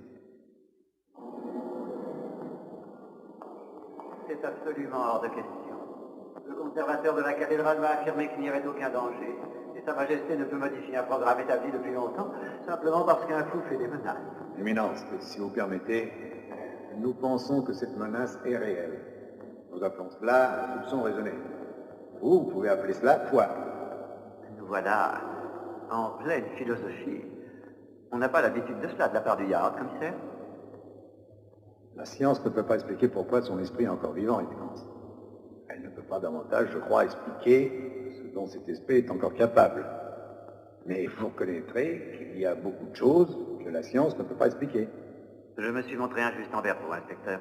C'est absolument hors de question. Le conservateur de la cathédrale m'a affirmé qu'il n'y avait aucun danger. Et Sa Majesté ne peut modifier un programme établi depuis longtemps, simplement parce qu'un fou fait des menaces. Éminence, si vous permettez, nous pensons que cette menace est réelle. Nous appelons cela un soupçon raisonné. Vous pouvez appeler cela foi. Nous voilà en pleine philosophie. On n'a pas l'habitude de cela de la part du Yard, commissaire. La science ne peut pas expliquer pourquoi son esprit est encore vivant, Éminence. Elle ne peut pas davantage, je crois, expliquer ce dont cet esprit est encore capable. Mais vous reconnaîtrez qu'il y a beaucoup de choses que la science ne peut pas expliquer. Je me suis montré injuste envers vous, inspecteur.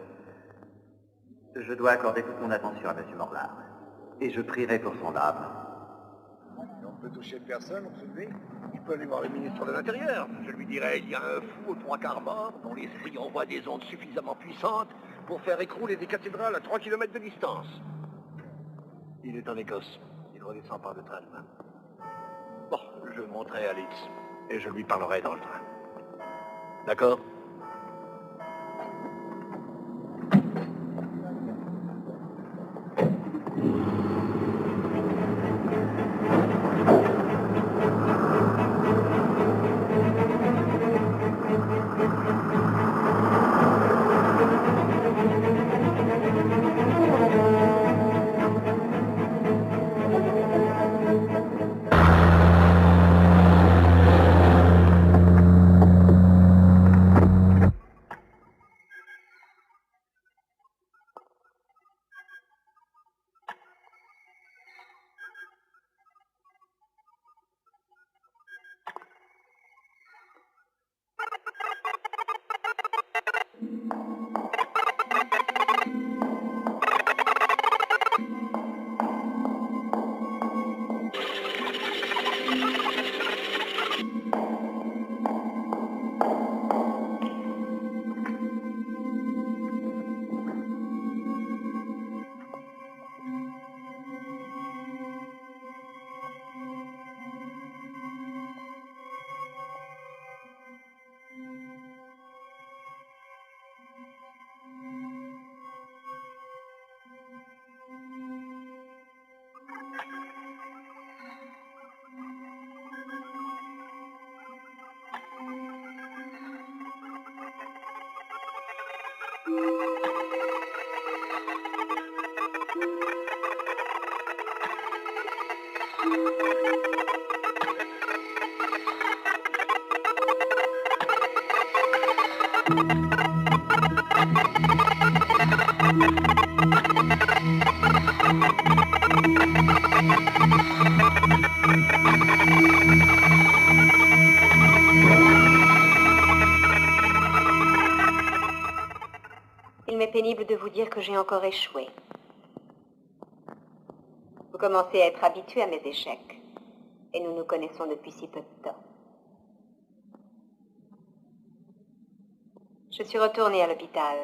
Je dois accorder toute mon attention à M. Morlard. Et je prierai pour son âme. On ne peut toucher personne, on se dit. Il peut aller voir le ministre de l'Intérieur. Je lui dirai, il y a un fou aux 3/4 mort dont l'esprit envoie des ondes suffisamment puissantes pour faire écrouler des cathédrales à 3 km de distance. Il est en Écosse. Il redescend par le train demain. Bon, je monterai à Leeds et je lui parlerai dans le train. D'accord? pénible de vous dire que j'ai encore échoué. Vous commencez à être habitué à mes échecs. Et nous nous connaissons depuis si peu de temps. Je suis retournée à l'hôpital.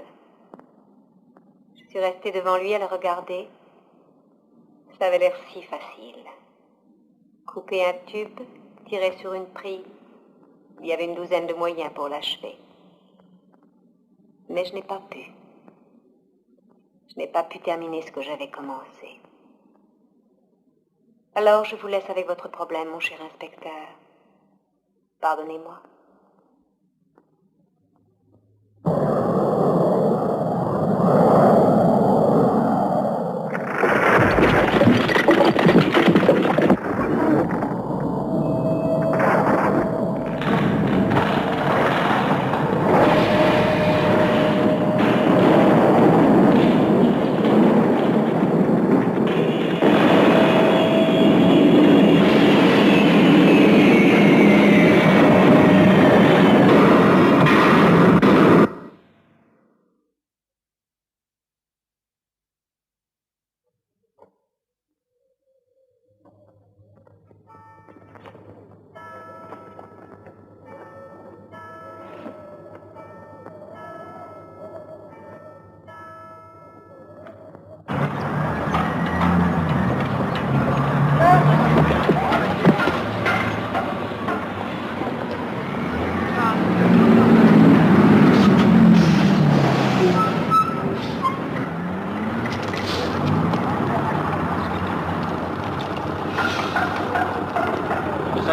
Je suis restée devant lui à le regarder. Ça avait l'air si facile. Couper un tube, tirer sur une prise. Il y avait une douzaine de moyens pour l'achever. Mais je n'ai pas pu. Je n'ai pas pu terminer ce que j'avais commencé. Alors je vous laisse avec votre problème, mon cher inspecteur. Pardonnez-moi.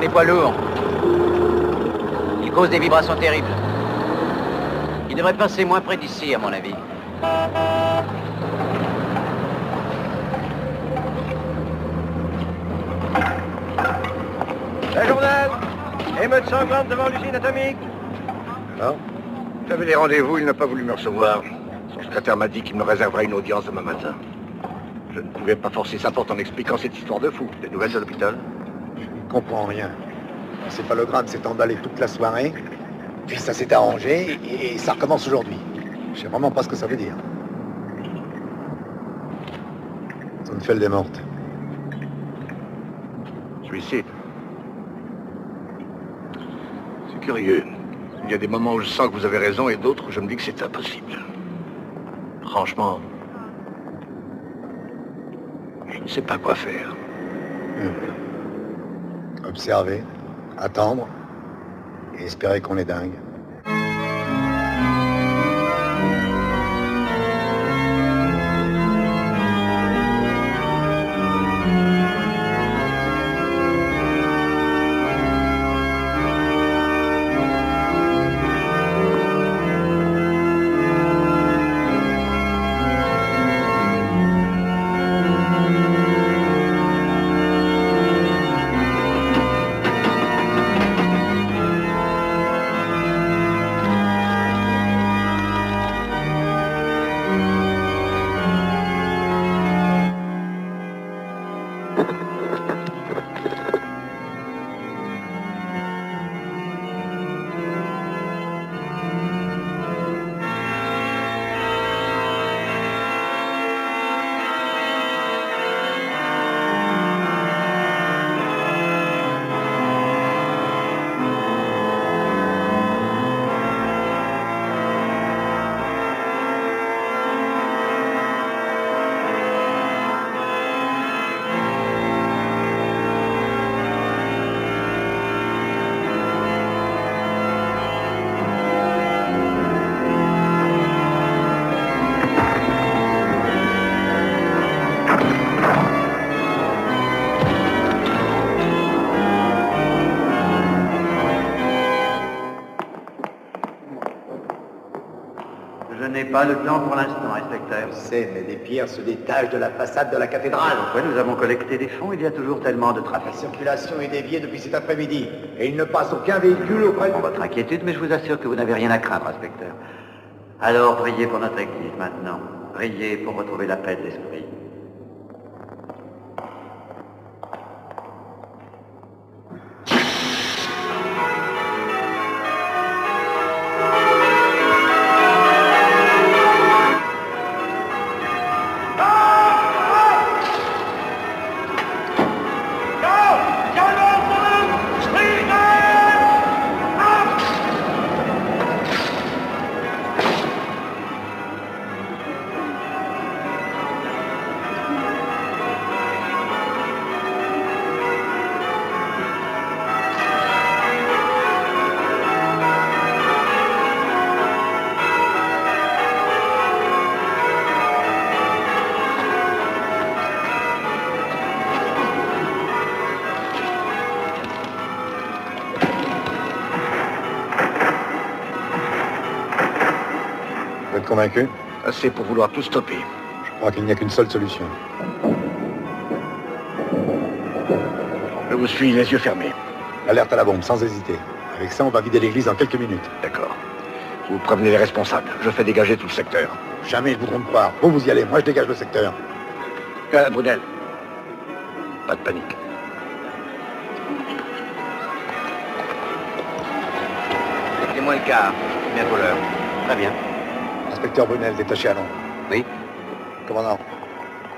Les poids lourds. Ils causent des vibrations terribles. Ils devraient passer moins près d'ici, à mon avis. Un journal. Émeute sanglante devant l'usine atomique. Alors, j'avais des rendez-vous, il n'a pas voulu me recevoir. Son secrétaire m'a dit qu'il me réserverait une audience demain matin. Je ne pouvais pas forcer sa porte en expliquant cette histoire de fou. Des nouvelles de l'hôpital? Je ne comprends rien. L'encéphalogramme s'est emballé toute la soirée, puis ça s'est arrangé, et ça recommence aujourd'hui. Je sais vraiment pas ce que ça veut dire. Sonnefeld est morte. Suicide. C'est curieux. Il y a des moments où je sens que vous avez raison et d'autres où je me dis que c'est impossible. Franchement, je ne sais pas quoi faire. Observer, attendre, et espérer qu'on est dingue. Pas le temps pour l'instant, inspecteur. Je sais, mais des pierres se détachent de la façade de la cathédrale. Oui, nous avons collecté des fonds, il y a toujours tellement de trafic. La circulation est déviée depuis cet après-midi, et il ne passe aucun véhicule auprès de... Votre inquiétude, mais je vous assure que vous n'avez rien à craindre, inspecteur. Alors, priez pour notre église maintenant. Priez pour retrouver la paix de l'esprit. convaincu? Assez pour vouloir tout stopper. Je crois qu'il n'y a qu'une seule solution. Je vous suis les yeux fermés. Alerte à la bombe, sans hésiter. Avec ça, on va vider l'église en quelques minutes. D'accord. Vous prévenez les responsables. Je fais dégager tout le secteur. Jamais ils voudront me croire. Vous y allez. Moi, je dégage le secteur. Brunel. Pas de panique. Mettez-moi le quart. Bientôt l'heure. Très bien. Inspecteur Brunel, détaché à Londres. Oui. Commandant,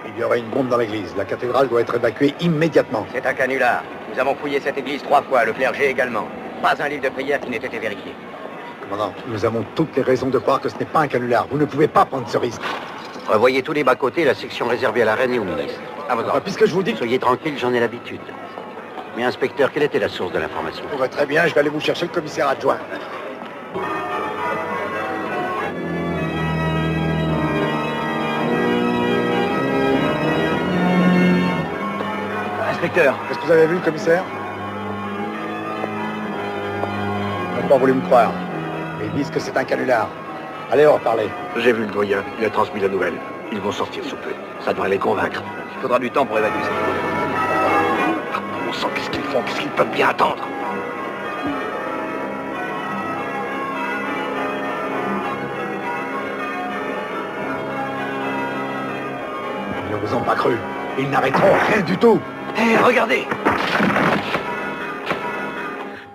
il y aurait une bombe dans l'église. La cathédrale doit être évacuée immédiatement. C'est un canular. Nous avons fouillé cette église 3 fois, le clergé également. Pas un livre de prière qui n'ait été vérifié. Commandant, nous avons toutes les raisons de croire que ce n'est pas un canular. Vous ne pouvez pas prendre ce risque. Revoyez tous les bas-côtés, la section réservée à la reine et au ministre. À votre ordre. Puisque je vous dis... Soyez tranquille, j'en ai l'habitude. Mais inspecteur, quelle était la source de l'information? Très bien, je vais aller vous chercher le commissaire adjoint. Inspecteur. Qu'est-ce que vous avez vu, le commissaire? Ils n'ont pas voulu me croire. Mais ils disent que c'est un canular. Allez, on va parler. J'ai vu le doyen. Il a transmis la nouvelle. Ils vont sortir sous peu. Ça devrait les convaincre. Il faudra du temps pour évacuer cette chose. On sent qu'est-ce qu'ils font, qu'est-ce qu'ils peuvent bien attendre. Ils ne vous ont pas cru. Ils n'arrêteront rien du tout. Hé, regardez!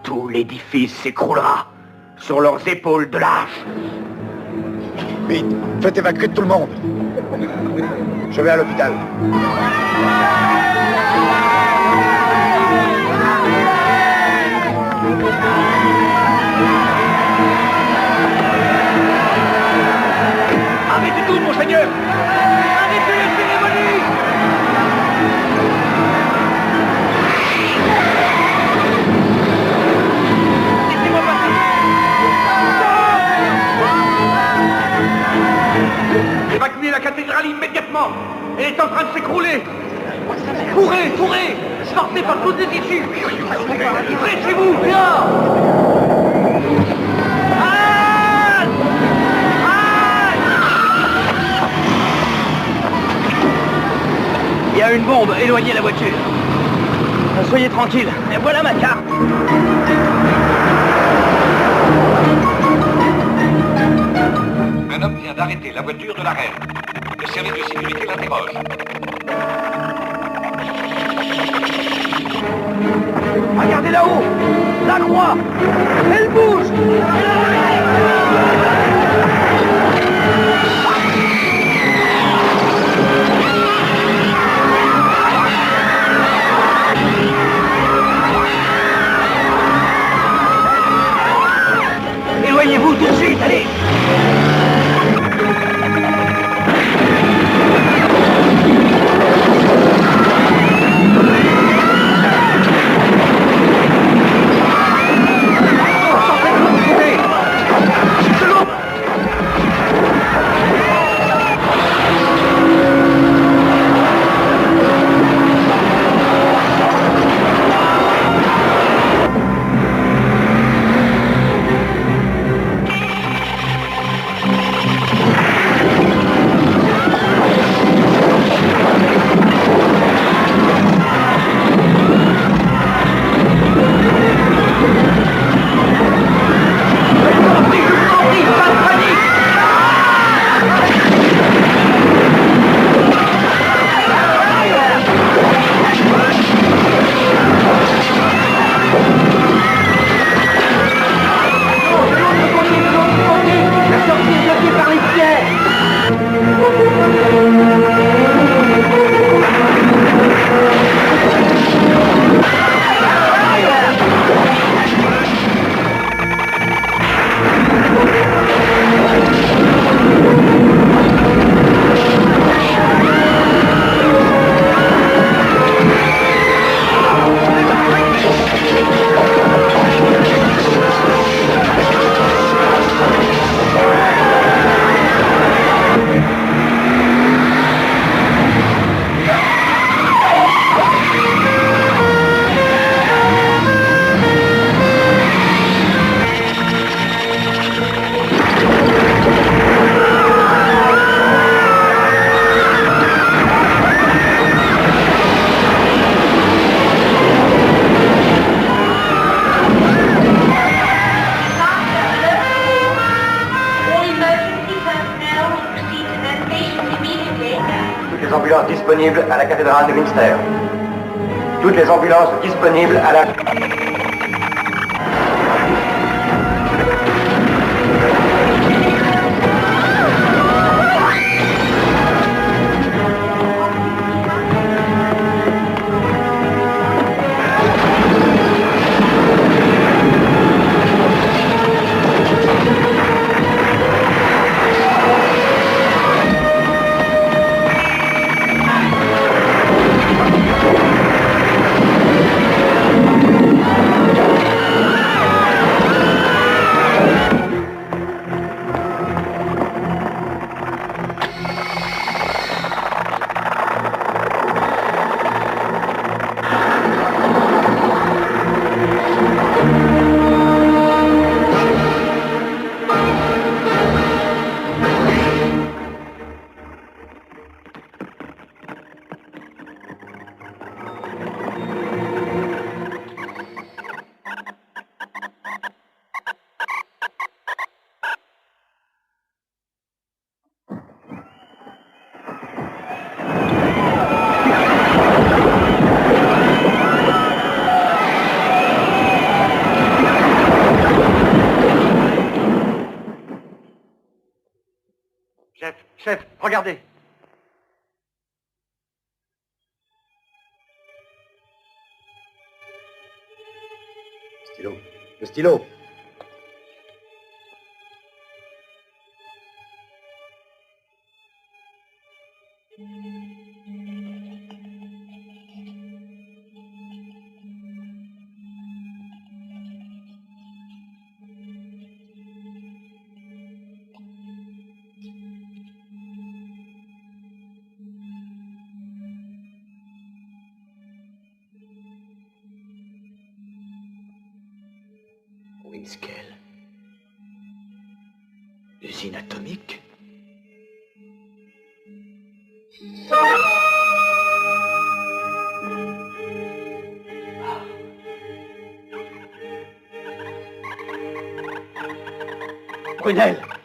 Tout l'édifice s'écroulera sur leurs épaules de lâches. Vite, faites évacuer tout le monde. Je vais à l'hôpital. Arrêtez tout, mon seigneur! Arrêtez les cérémonies! Laissez-moi passer! Évacuez la cathédrale immédiatement! Elle est en train de s'écrouler! Courez, courez! Sortez par toutes les issues! Pressez-vous, là! Il y a une bombe, éloignez la voiture. Soyez tranquille, et voilà ma carte. Un homme vient d'arrêter la voiture de la reine. Le service de sécurité l'interroge. Regardez là-haut, la croix, elle bouge. Éloignez-vous tout de suite, allez! disponibles à la cathédrale de Münster. Toutes les ambulances disponibles à la... Chef, regardez. Stylo. Le stylo. Windscale. Usine atomique. Brunel!